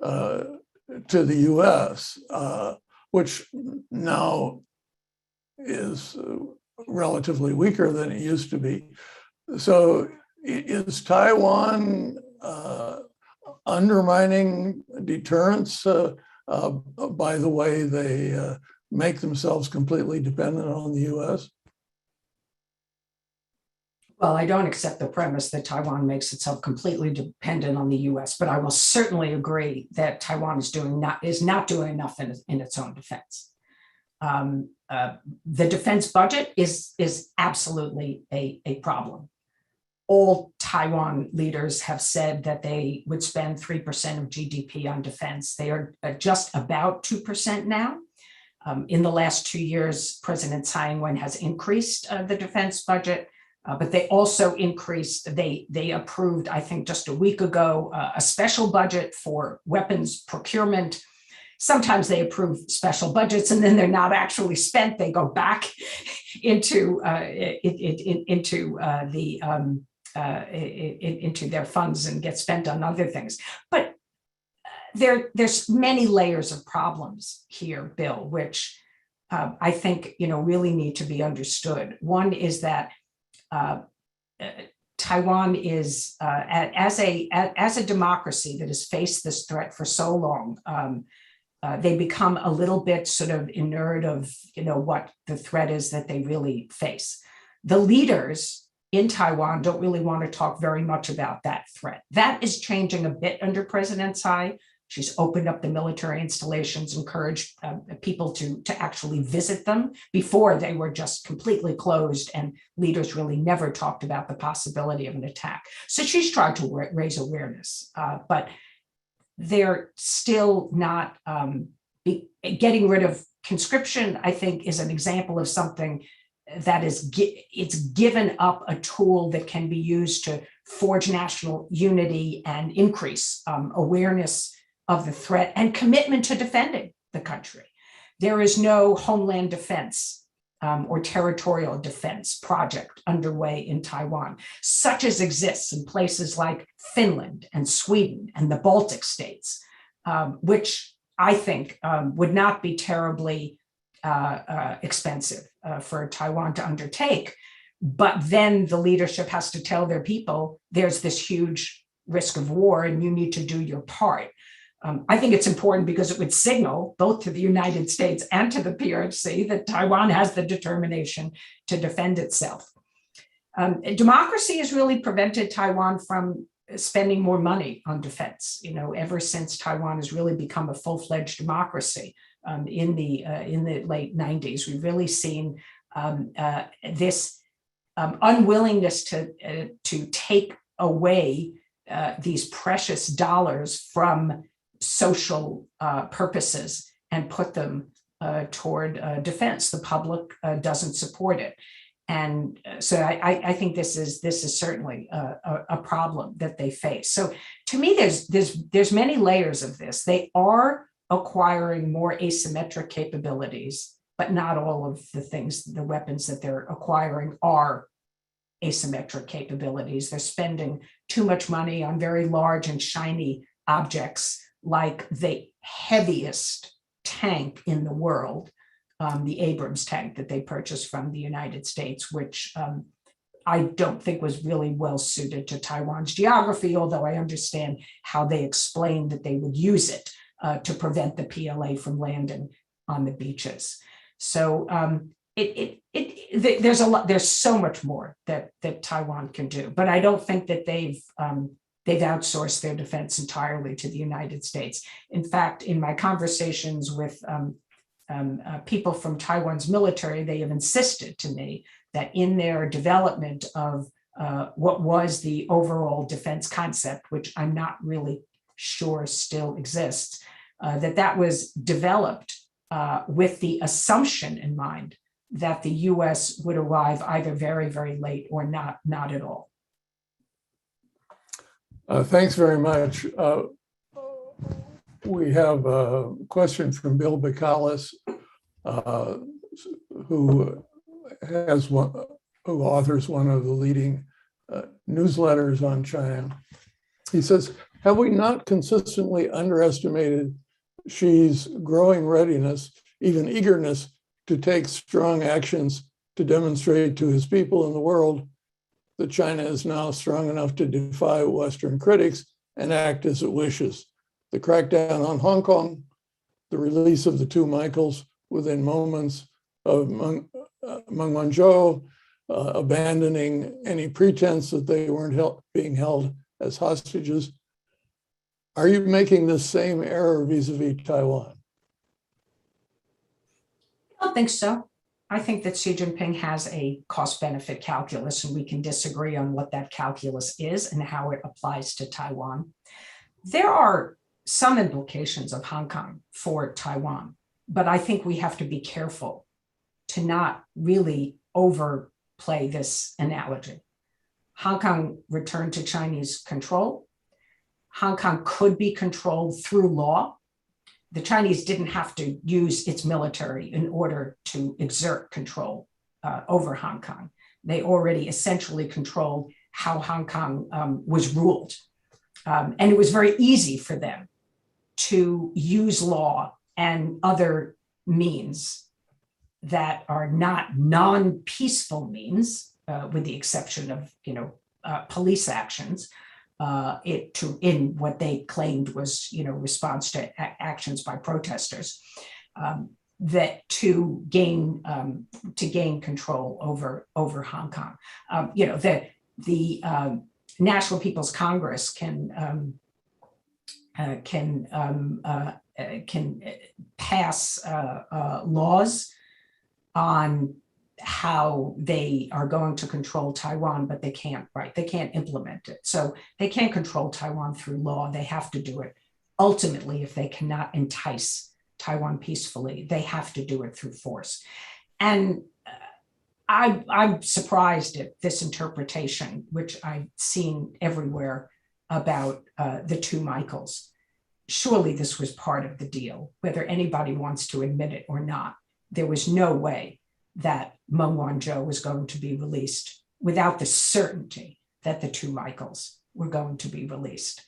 to the U.S., which now is relatively weaker than it used to be. So is Taiwan undermining deterrence by the way they make themselves completely dependent on the U.S.? Well, I don't accept the premise that Taiwan makes itself completely dependent on the U.S., but I will certainly agree that Taiwan is not doing enough in its own defense. The defense budget is absolutely a problem. All Taiwan leaders have said that they would spend 3% of GDP on defense. They are just about 2% now. In the last 2 years, President Tsai Ing-wen has increased the defense budget. But they also increased, they approved, I think just a week ago, a special budget for weapons procurement. Sometimes they approve special budgets and then they're not actually spent. They go back into their funds and get spent on other things. But there's many layers of problems here, Bill, which I think really need to be understood. One is that Taiwan is, as a democracy that has faced this threat for so long, they become a little bit sort of inured of what the threat is that they really face. The leaders in Taiwan don't really want to talk very much about that threat. That is changing a bit under President Tsai. She's opened up the military installations, encouraged people to actually visit them. Before, they were just completely closed and leaders really never talked about the possibility of an attack. So she's tried to raise awareness, but they're still not getting rid of conscription, I think, is an example of something that it's given up a tool that can be used to forge national unity and increase awareness of the threat and commitment to defending the country. There is no homeland defense or territorial defense project underway in Taiwan, such as exists in places like Finland and Sweden and the Baltic states, which I think would not be terribly expensive for Taiwan to undertake. But then the leadership has to tell their people, there's this huge risk of war and you need to do your part. I think it's important because it would signal both to the United States and to the PRC that Taiwan has the determination to defend itself. Democracy has really prevented Taiwan from spending more money on defense. Ever since Taiwan has really become a full-fledged democracy in the late 90s, we've really seen this unwillingness to take away these precious dollars from social purposes and put them toward defense. The public doesn't support it. And so I think this is certainly a problem that they face. So to me, there's many layers of this. They are acquiring more asymmetric capabilities, but not all of the weapons that they're acquiring are asymmetric capabilities. They're spending too much money on very large and shiny objects like the heaviest tank in the world, the Abrams tank that they purchased from the United States, which I don't think was really well suited to Taiwan's geography, although I understand how they explained that they would use it to prevent the PLA from landing on the beaches. So there's so much more that Taiwan can do, but I don't think that they've outsourced their defense entirely to the United States. In fact, in my conversations with people from Taiwan's military, they have insisted to me that in their development of what was the overall defense concept, which I'm not really sure still exists, that was developed with the assumption in mind that the US would arrive either very, very late or not at all. Thanks very much. We have a question from Bill Bacalus, who authors one of the leading newsletters on China. He says, have we not consistently underestimated Xi's growing readiness, even eagerness, to take strong actions to demonstrate to his people in the world that China is now strong enough to defy Western critics and act as it wishes? The crackdown on Hong Kong, the release of the two Michaels within moments of Meng Wanzhou, abandoning any pretense that they weren't being held as hostages. Are you making the same error vis-a-vis Taiwan? I don't think so. I think that Xi Jinping has a cost-benefit calculus, and we can disagree on what that calculus is and how it applies to Taiwan. There are some implications of Hong Kong for Taiwan, but I think we have to be careful to not really overplay this analogy. Hong Kong returned to Chinese control. Hong Kong could be controlled through law. The Chinese didn't have to use its military in order to exert control over Hong Kong. They already essentially controlled how Hong Kong was ruled. And it was very easy for them to use law and other means that are not non-peaceful means, with the exception of police actions, in what they claimed was response to actions by protesters, that to gain control over Hong Kong. The National People's Congress can pass laws on how they are going to control Taiwan, but they can't implement it. So they can't control Taiwan through law. They have to do it. Ultimately, if they cannot entice Taiwan peacefully, they have to do it through force. And I'm surprised at this interpretation, which I've seen everywhere, about the two Michaels. Surely this was part of the deal, whether anybody wants to admit it or not. There was no way that Meng Wanzhou was going to be released without the certainty that the two Michaels were going to be released.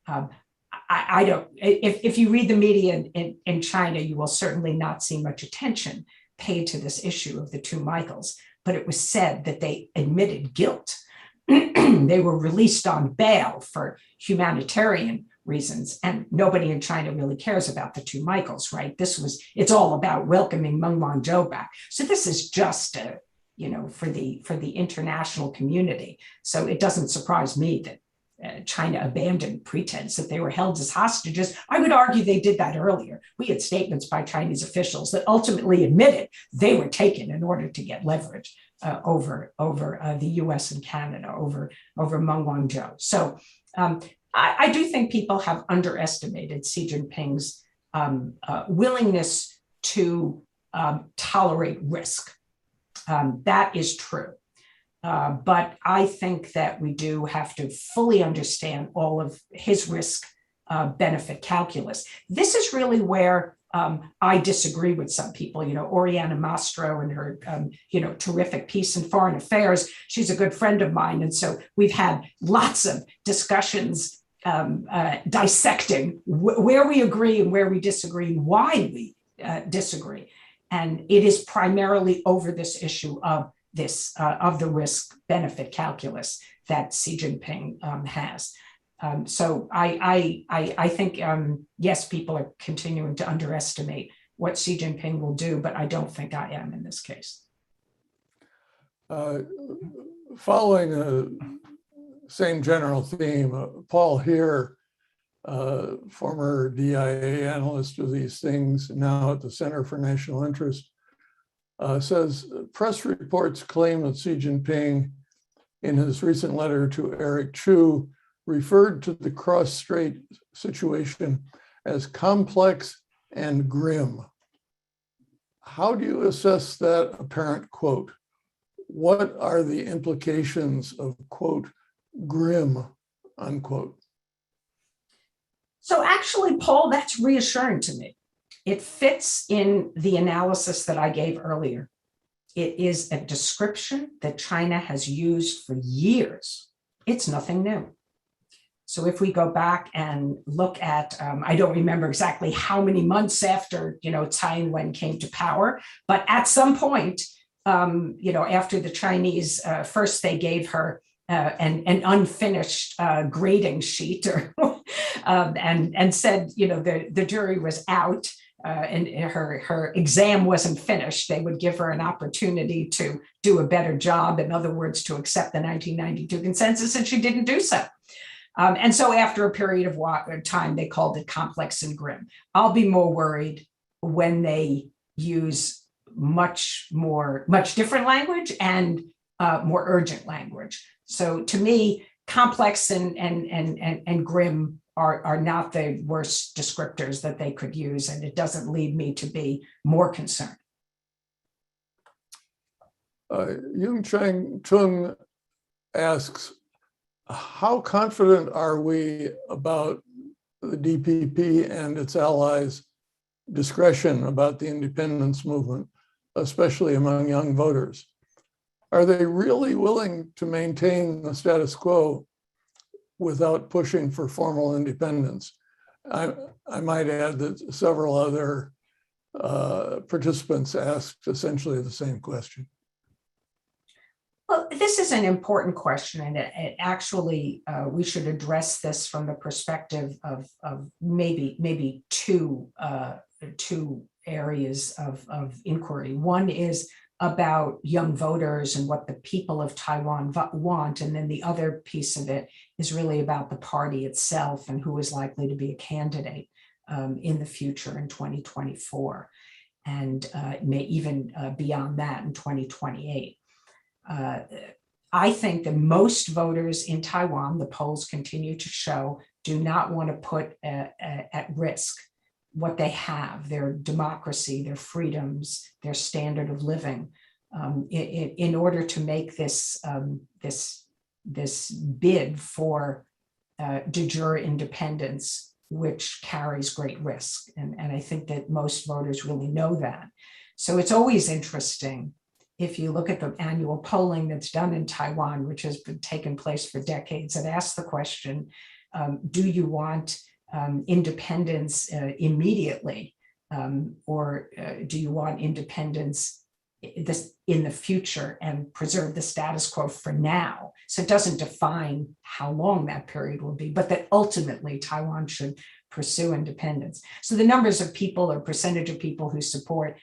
I don't, if you read the media in China, you will certainly not see much attention paid to this issue of the two Michaels, but it was said that they admitted guilt. They were released on bail for humanitarian reasons, and nobody in China really cares about the two Michaels, right? It's all about welcoming Meng Wanzhou back. So this is just for the international community. So it doesn't surprise me that China abandoned pretense that they were held as hostages. I would argue they did that earlier. We had statements by Chinese officials that ultimately admitted they were taken in order to get leverage over the US and Canada, over Meng Wanzhou. So I do think people have underestimated Xi Jinping's willingness to tolerate risk. That is true. But I think that we do have to fully understand all of his risk benefit calculus. This is really where I disagree with some people. Oriana Mastro and her terrific piece in Foreign Affairs, she's a good friend of mine. And so we've had lots of discussions dissecting where we agree and where we disagree, why we disagree. And it is primarily over this issue of the risk benefit calculus that Xi Jinping has. So I think, yes, people are continuing to underestimate what Xi Jinping will do, but I don't think I am in this case. Following the same general theme, Paul Heer, former DIA analyst of these things, now at the Center for National Interest, says press reports claim that Xi Jinping in his recent letter to Eric Chu, referred to the cross-strait situation as complex and grim. How do you assess that apparent quote? What are the implications of, quote, grim, unquote? So actually, Paul, that's reassuring to me. It fits in the analysis that I gave earlier. It is a description that China has used for years. It's nothing new. So if we go back and look at, I don't remember exactly how many months after, Taiwan came to power, but at some point, after the Chinese, first they gave her an unfinished grading sheet, and said, the jury was out. And her exam wasn't finished. They would give her an opportunity to do a better job. In other words, to accept the 1992 consensus, and she didn't do so. And so after a period of time, they called it complex and grim. I'll be more worried when they use much different language and more urgent language. So to me, complex and grim are not the worst descriptors that they could use, and it doesn't lead me to be more concerned. Yung Chang Chung asks, how confident are we about the DPP and its allies' discretion about the independence movement, especially among young voters? Are they really willing to maintain the status quo without pushing for formal independence? I might add that several other participants asked essentially the same question. Well, this is an important question, and it actually, we should address this from the perspective of maybe two areas of inquiry. One is about young voters and what the people of Taiwan want, and then the other piece of it is really about the party itself and who is likely to be a candidate in the future in 2024, and may even beyond that in 2028. I think that most voters in Taiwan, the polls continue to show, do not want to put at risk what they have, their democracy, their freedoms, their standard of living, in order to make this bid for de jure independence, which carries great risk. And I think that most voters really know that. So it's always interesting, if you look at the annual polling that's done in Taiwan, which has been taking place for decades, and asks the question, do you want independence immediately, or do you want independence in the future and preserve the status quo for now? So it doesn't define how long that period will be, but that ultimately Taiwan should pursue independence. So the numbers of people or percentage of people who support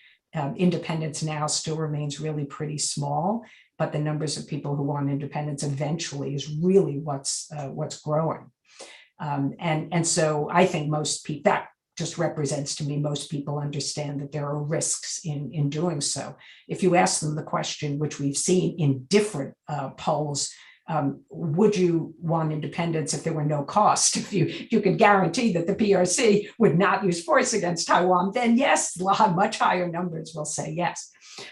independence now still remains really pretty small, but the numbers of people who want independence eventually is really what's growing. And so I think most people, that just represents to me, most people understand that there are risks in doing so. If you ask them the question, which we've seen in different polls, would you want independence if there were no cost? If you could guarantee that the PRC would not use force against Taiwan, then yes, much higher numbers will say yes.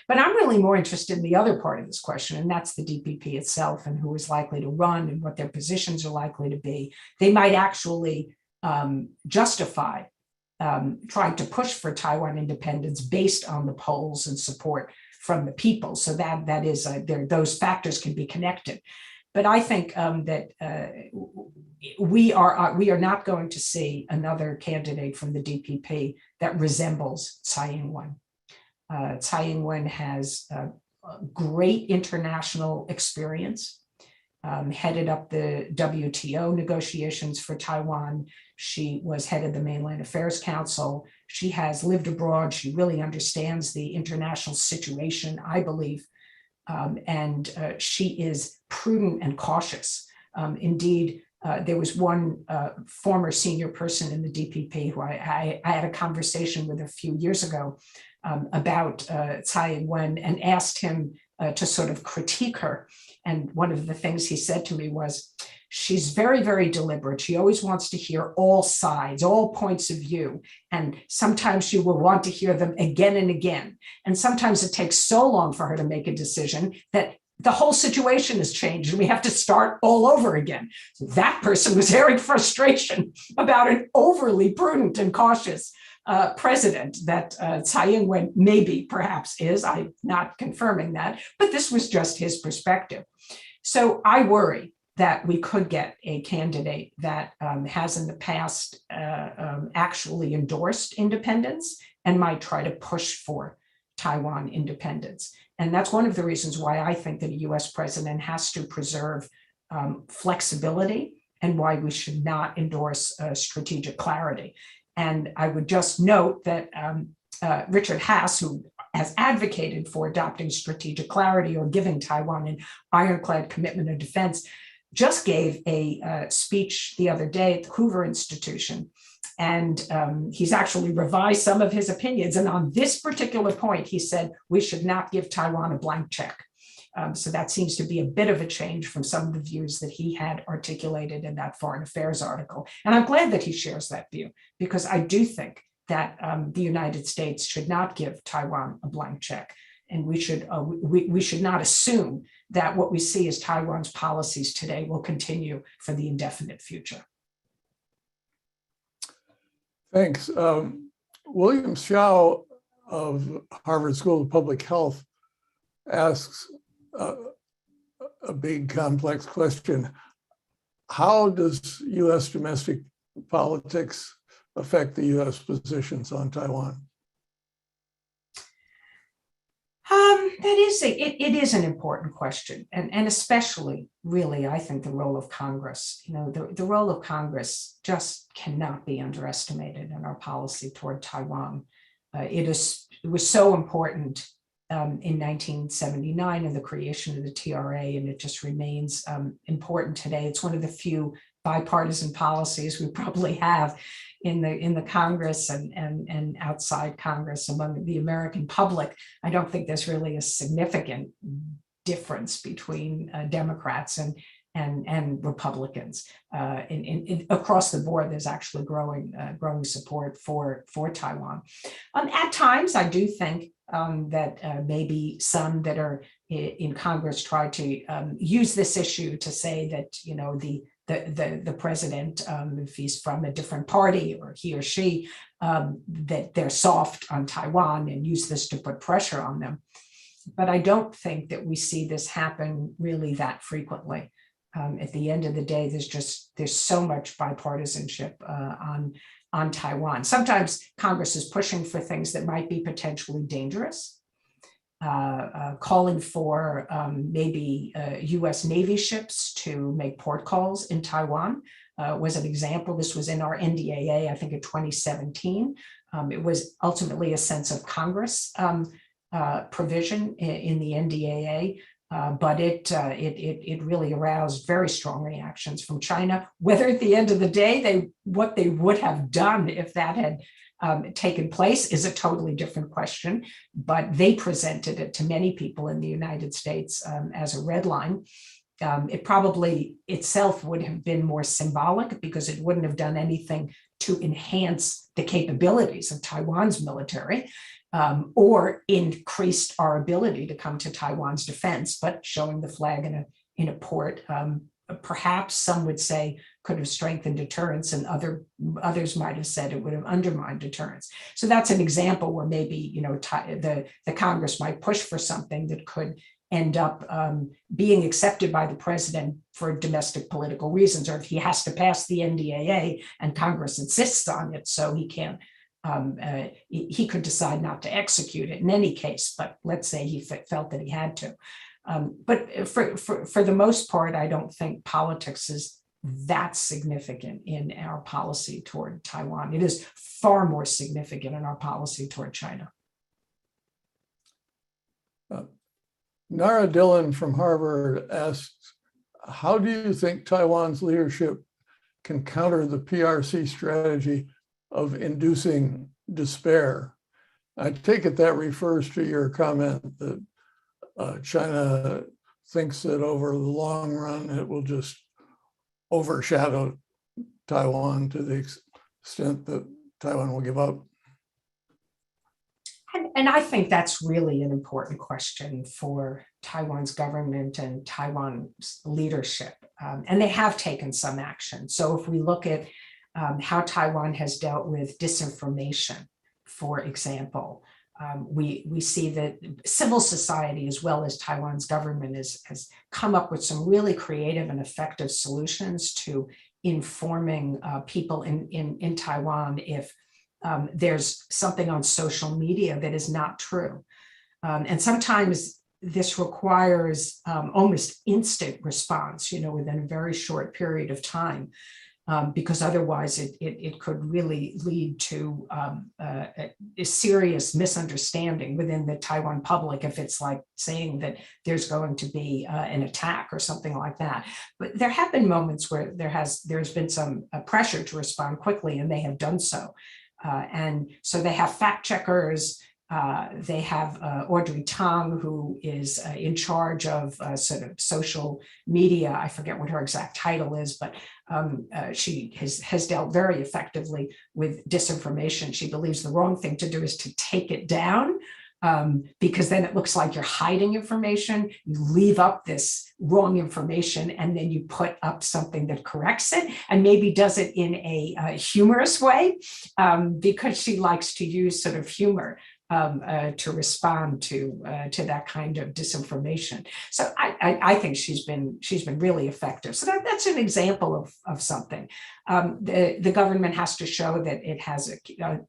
But I'm really more interested in the other part of this question, and that's the DPP itself and who is likely to run and what their positions are likely to be. They might actually justify trying to push for Taiwan independence based on the polls and support from the people. So that is, those factors can be connected. But I think that we are not going to see another candidate from the DPP that resembles Tsai Ing-wen. Tsai Ing-wen has great international experience, headed up the WTO negotiations for Taiwan. She was head of the Mainland Affairs Council. She has lived abroad. She really understands the international situation, I believe. And she is prudent and cautious. Indeed, there was one former senior person in the DPP who I had a conversation with a few years ago about Tsai Ing-wen and asked him to sort of critique her. And one of the things he said to me was, she's very, very deliberate. She always wants to hear all sides, all points of view. And sometimes she will want to hear them again and again. And sometimes it takes so long for her to make a decision that the whole situation has changed and we have to start all over again. So that person was airing frustration about an overly prudent and cautious president that Tsai Ing-wen maybe perhaps is. I'm not confirming that, but this was just his perspective. So I worry that we could get a candidate that has in the past actually endorsed independence and might try to push for Taiwan independence. And that's one of the reasons why I think that a US president has to preserve flexibility and why we should not endorse strategic clarity. And I would just note that Richard Haass, who has advocated for adopting strategic clarity or giving Taiwan an ironclad commitment of defense, just gave a speech the other day at the Hoover Institution. And he's actually revised some of his opinions. And on this particular point, he said, we should not give Taiwan a blank check. So that seems to be a bit of a change from some of the views that he had articulated in that Foreign Affairs article. And I'm glad that he shares that view, because I do think that the United States should not give Taiwan a blank check. And we should not assume that what we see as Taiwan's policies today will continue for the indefinite future. Thanks. William Hsiao of Harvard School of Public Health asks a big complex question. How does US domestic politics affect the US positions on Taiwan? It is an important question, and especially really, I think the role of Congress. You know, the role of Congress just cannot be underestimated in our policy toward Taiwan. It was so important in 1979 in the creation of the TRA, and it just remains important today. It's one of the few bipartisan policies we probably have in the Congress and outside Congress among the American public. I don't think there's really a significant difference between Democrats and Republicans. Across the board, there's actually growing support for Taiwan. At times, I do think that maybe some that are in Congress try to use this issue to say that, you know, the president, if he's from a different party or he or she, that they're soft on Taiwan and use this to put pressure on them. But I don't think that we see this happen really that frequently. At the end of the day, there's so much bipartisanship on Taiwan. Sometimes Congress is pushing for things that might be potentially dangerous, calling for maybe US Navy ships to make port calls in Taiwan was an example. This was in our NDAA, I think in 2017. It was ultimately a sense of Congress provision in the NDAA. But it really aroused very strong reactions from China. Whether at the end of the day, what they would have done if that had taken place is a totally different question. But they presented it to many people in the United States as a red line. It probably itself would have been more symbolic because it wouldn't have done anything to enhance the capabilities of Taiwan's military. Or increased our ability to come to Taiwan's defense, but showing the flag in a port, perhaps some would say could have strengthened deterrence, and others might have said it would have undermined deterrence. So that's an example where maybe, you know, the Congress might push for something that could end up being accepted by the president for domestic political reasons, or if he has to pass the NDAA and Congress insists on it, so he can't. He could decide not to execute it in any case, but let's say he felt that he had to. But for the most part, I don't think politics is that significant in our policy toward Taiwan. It is far more significant in our policy toward China. Nara Dillon from Harvard asks, how do you think Taiwan's leadership can counter the PRC strategy of inducing despair I take it that refers to your comment that China thinks that over the long run, it will just overshadow Taiwan to the extent that Taiwan will give up. And I think that's really an important question for Taiwan's government and Taiwan's leadership. And they have taken some action. So if we look at how Taiwan has dealt with disinformation, for example, we see that civil society, as well as Taiwan's government, has come up with some really creative and effective solutions to informing people in Taiwan if there's something on social media that is not true. And sometimes this requires almost instant response, within a very short period of time, because otherwise it could really lead to a serious misunderstanding within the Taiwan public if it's like saying that there's going to be an attack or something like that. But there have been moments where there's been some pressure to respond quickly, and they have done so. And so they have fact checkers. They have Audrey Tang, who is in charge of sort of social media. I forget what her exact title is, but she has dealt very effectively with disinformation. She believes the wrong thing to do is to take it down, because then it looks like you're hiding information. You leave up this wrong information, and then you put up something that corrects it, and maybe does it in a humorous way, because she likes to use sort of humor to respond to that kind of disinformation. So I think she's been really effective. So that's an example of something. The government has to show that it has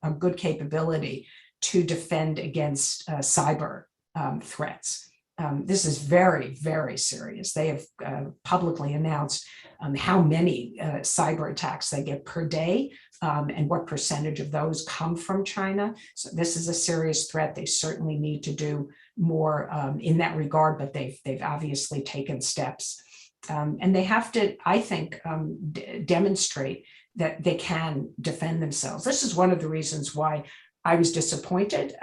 a good capability to defend against cyber threats. This is very, very serious. They have publicly announced how many cyber attacks they get per day, and what percentage of those come from China. So this is a serious threat. They certainly need to do more in that regard, but they've obviously taken steps. And they have to, I think, demonstrate that they can defend themselves. This is one of the reasons why I was disappointed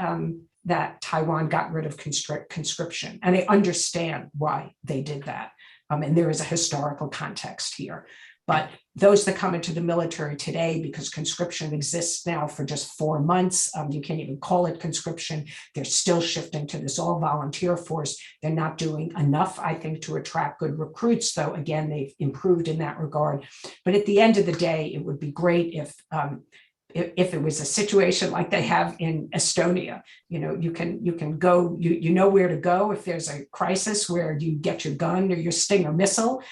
that Taiwan got rid of conscription, and I understand why they did that. And there is a historical context here. But those that come into the military today, because conscription exists now for just 4 months, you can't even call it conscription. They're still shifting to this all volunteer force. They're not doing enough, I think, to attract good recruits, though, again, they've improved in that regard. But at the end of the day, it would be great if it was a situation like they have in Estonia. You can go, you know where to go if there's a crisis, where you get your gun or your Stinger missile.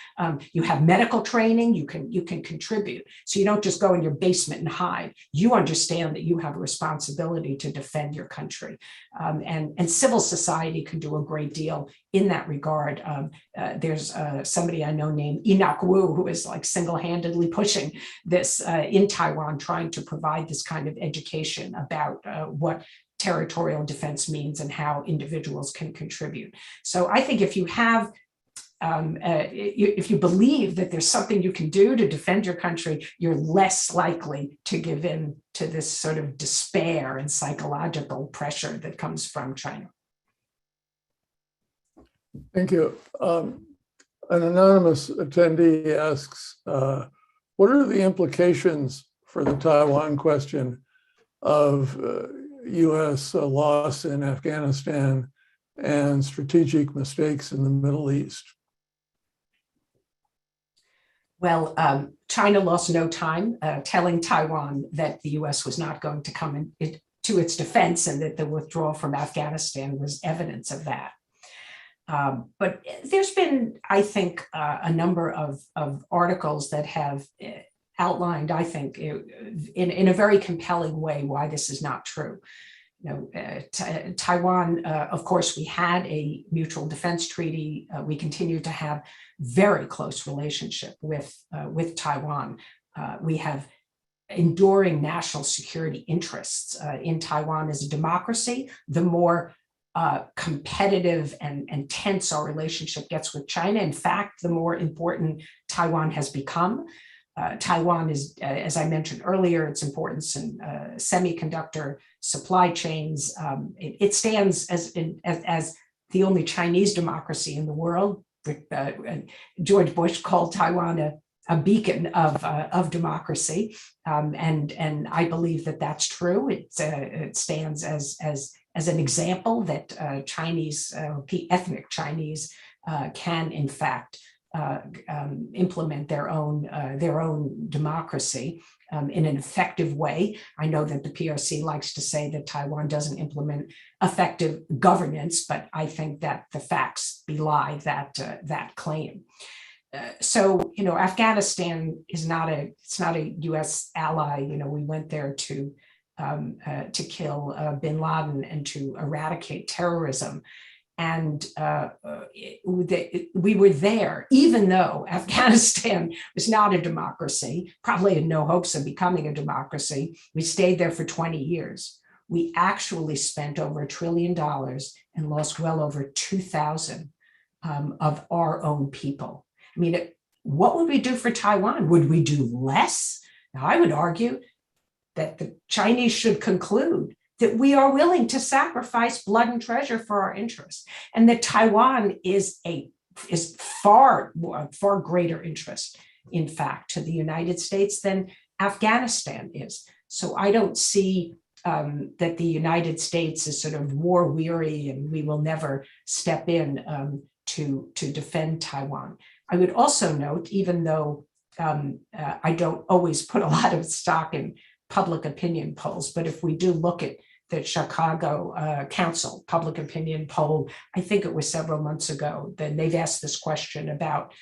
You have medical training, you can contribute. So you don't just go in your basement and hide. You understand that you have a responsibility to defend your country. And civil society can do a great deal in that regard. There's somebody I know named Enoch Wu, who is like single-handedly pushing this in Taiwan, trying to provide this kind of education about what territorial defense means and how individuals can contribute. So I think if you have, if you believe that there's something you can do to defend your country, you're less likely to give in to this sort of despair and psychological pressure that comes from China. Thank you. An anonymous attendee asks, what are the implications for the Taiwan question of U.S. loss in Afghanistan and strategic mistakes in the Middle East? Well, China lost no time telling Taiwan that the U.S. was not going to come to its defense, and that the withdrawal from Afghanistan was evidence of that. But there's been, I think, a number of articles that have outlined, I think, in a very compelling way why this is not true. Taiwan, of course, we had a mutual defense treaty. We continue to have very close relationship with Taiwan. We have enduring national security interests in Taiwan as a democracy. The more competitive and tense our relationship gets with China, in fact, the more important Taiwan has become. Taiwan is, as I mentioned earlier, its importance in semiconductor supply chains. It stands as the only Chinese democracy in the world. George Bush called Taiwan a beacon of democracy, and I believe that that's true. It stands as an example that Chinese, ethnic Chinese, can in fact implement their own democracy in an effective way. I know that the PRC likes to say that Taiwan doesn't implement effective governance, but I think that the facts belie that claim. So, Afghanistan is not a U.S. ally. We went there to kill bin Laden and to eradicate terrorism. And we were there, even though Afghanistan was not a democracy, probably had no hopes of becoming a democracy. We stayed there for 20 years. We actually spent over $1 trillion and lost well over 2,000 of our own people. I mean, what would we do for Taiwan? Would we do less? Now, I would argue that the Chinese should conclude that we are willing to sacrifice blood and treasure for our interests, and that Taiwan is far greater interest, in fact, to the United States than Afghanistan is. So I don't see that the United States is sort of war weary and we will never step in to defend Taiwan. I would also note, even though I don't always put a lot of stock in public opinion polls, but if we do look at the Chicago Council public opinion poll, I think it was several months ago, then they've asked this question about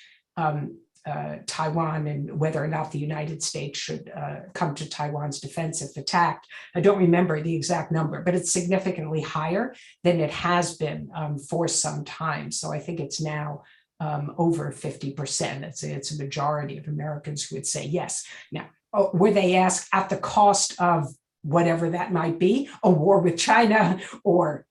Taiwan and whether or not the United States should come to Taiwan's defense if attacked. I don't remember the exact number, but it's significantly higher than it has been for some time. So I think it's now over 50%. It's a majority of Americans who would say yes. Now, were they asked at the cost of whatever that might be, a war with China or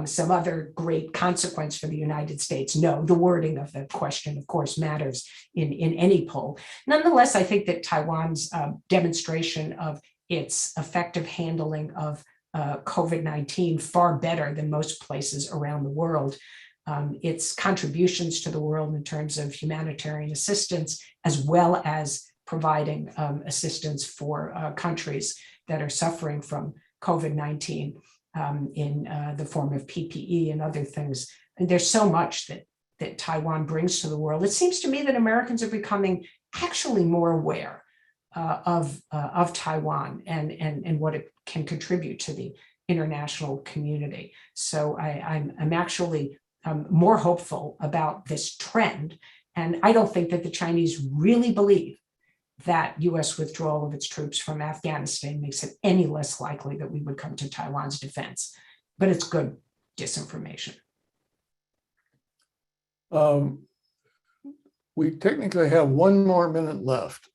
some other great consequence for the United States? No, the wording of the question, of course, matters in any poll. Nonetheless, I think that Taiwan's demonstration of its effective handling of COVID-19 far better than most places around the world, its contributions to the world in terms of humanitarian assistance, as well as providing assistance for countries that are suffering from COVID-19 in the form of PPE and other things. And there's so much that Taiwan brings to the world. It seems to me that Americans are becoming actually more aware of Taiwan and what it can contribute to the international community. So I'm actually more hopeful about this trend. And I don't think that the Chinese really believe that U.S. withdrawal of its troops from Afghanistan makes it any less likely that we would come to Taiwan's defense. But it's good disinformation. We technically have 1 more minute left.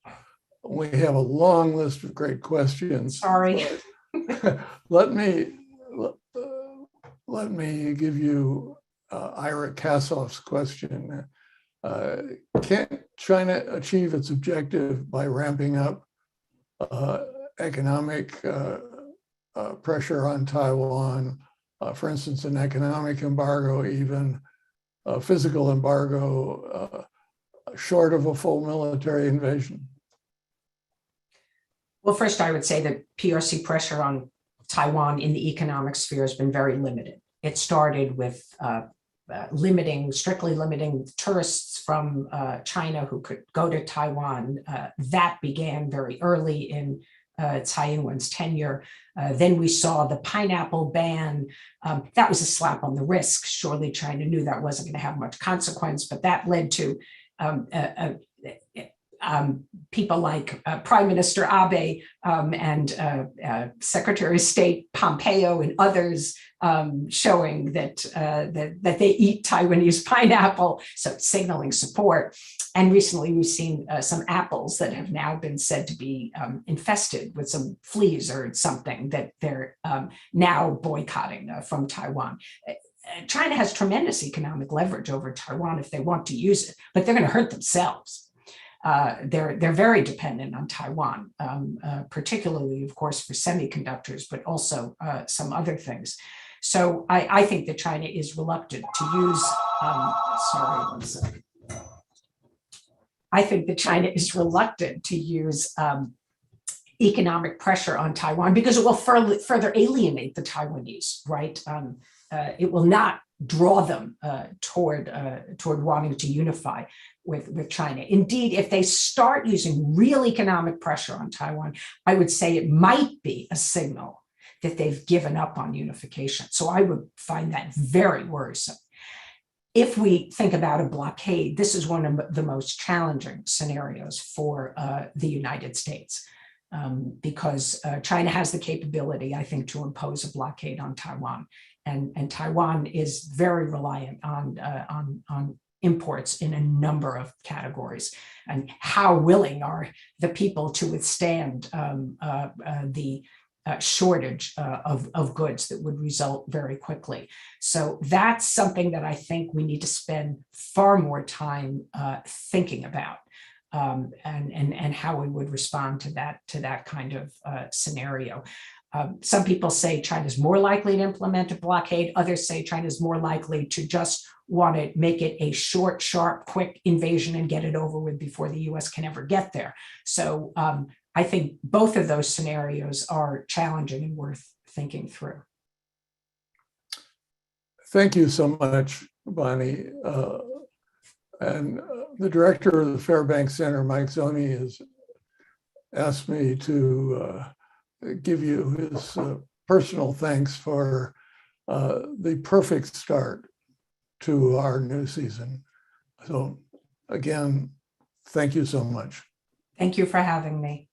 We have a long list of great questions. Sorry. Let me give you Ira Kassoff's question. Can't China achieve its objective by ramping up economic pressure on Taiwan, for instance, an economic embargo, even a physical embargo, short of a full military invasion? Well, first, I would say that PRC pressure on Taiwan in the economic sphere has been very limited. It started with strictly limiting tourists from China who could go to Taiwan. That began very early in Tsai Ing-wen's tenure. Then we saw the pineapple ban. That was a slap on the wrist. Surely China knew that wasn't going to have much consequence, but that led to people like Prime Minister Abe and Secretary of State Pompeo and others showing that they eat Taiwanese pineapple, so signaling support. And recently we've seen some apples that have now been said to be infested with some fleas or something that they're now boycotting from Taiwan. China has tremendous economic leverage over Taiwan if they want to use it, but they're going to hurt themselves. they're very dependent on Taiwan, particularly, of course, for semiconductors, but also some other things. So I think that China is reluctant to use, sorry, one second. I think that China is reluctant to use economic pressure on Taiwan because it will further alienate the Taiwanese, right? It will not draw them toward wanting to unify with China. Indeed, if they start using real economic pressure on Taiwan, I would say it might be a signal that they've given up on unification. So I would find that very worrisome. If we think about a blockade, this is one of the most challenging scenarios for the United States because China has the capability, I think, to impose a blockade on Taiwan. And Taiwan is very reliant on imports in a number of categories. And how willing are the people to withstand the shortage of goods that would result very quickly. So that's something that I think we need to spend far more time thinking about and how we would respond to that kind of scenario. Some people say China's more likely to implement a blockade. Others say China's more likely to just want to make it a short, sharp, quick invasion and get it over with before the US can ever get there. So I think both of those scenarios are challenging and worth thinking through. Thank you so much, Bonnie. And the director of the Fairbanks Center, Mike Zoni, has asked me to give you his personal thanks for the perfect start to our new season. So again, thank you so much. Thank you for having me.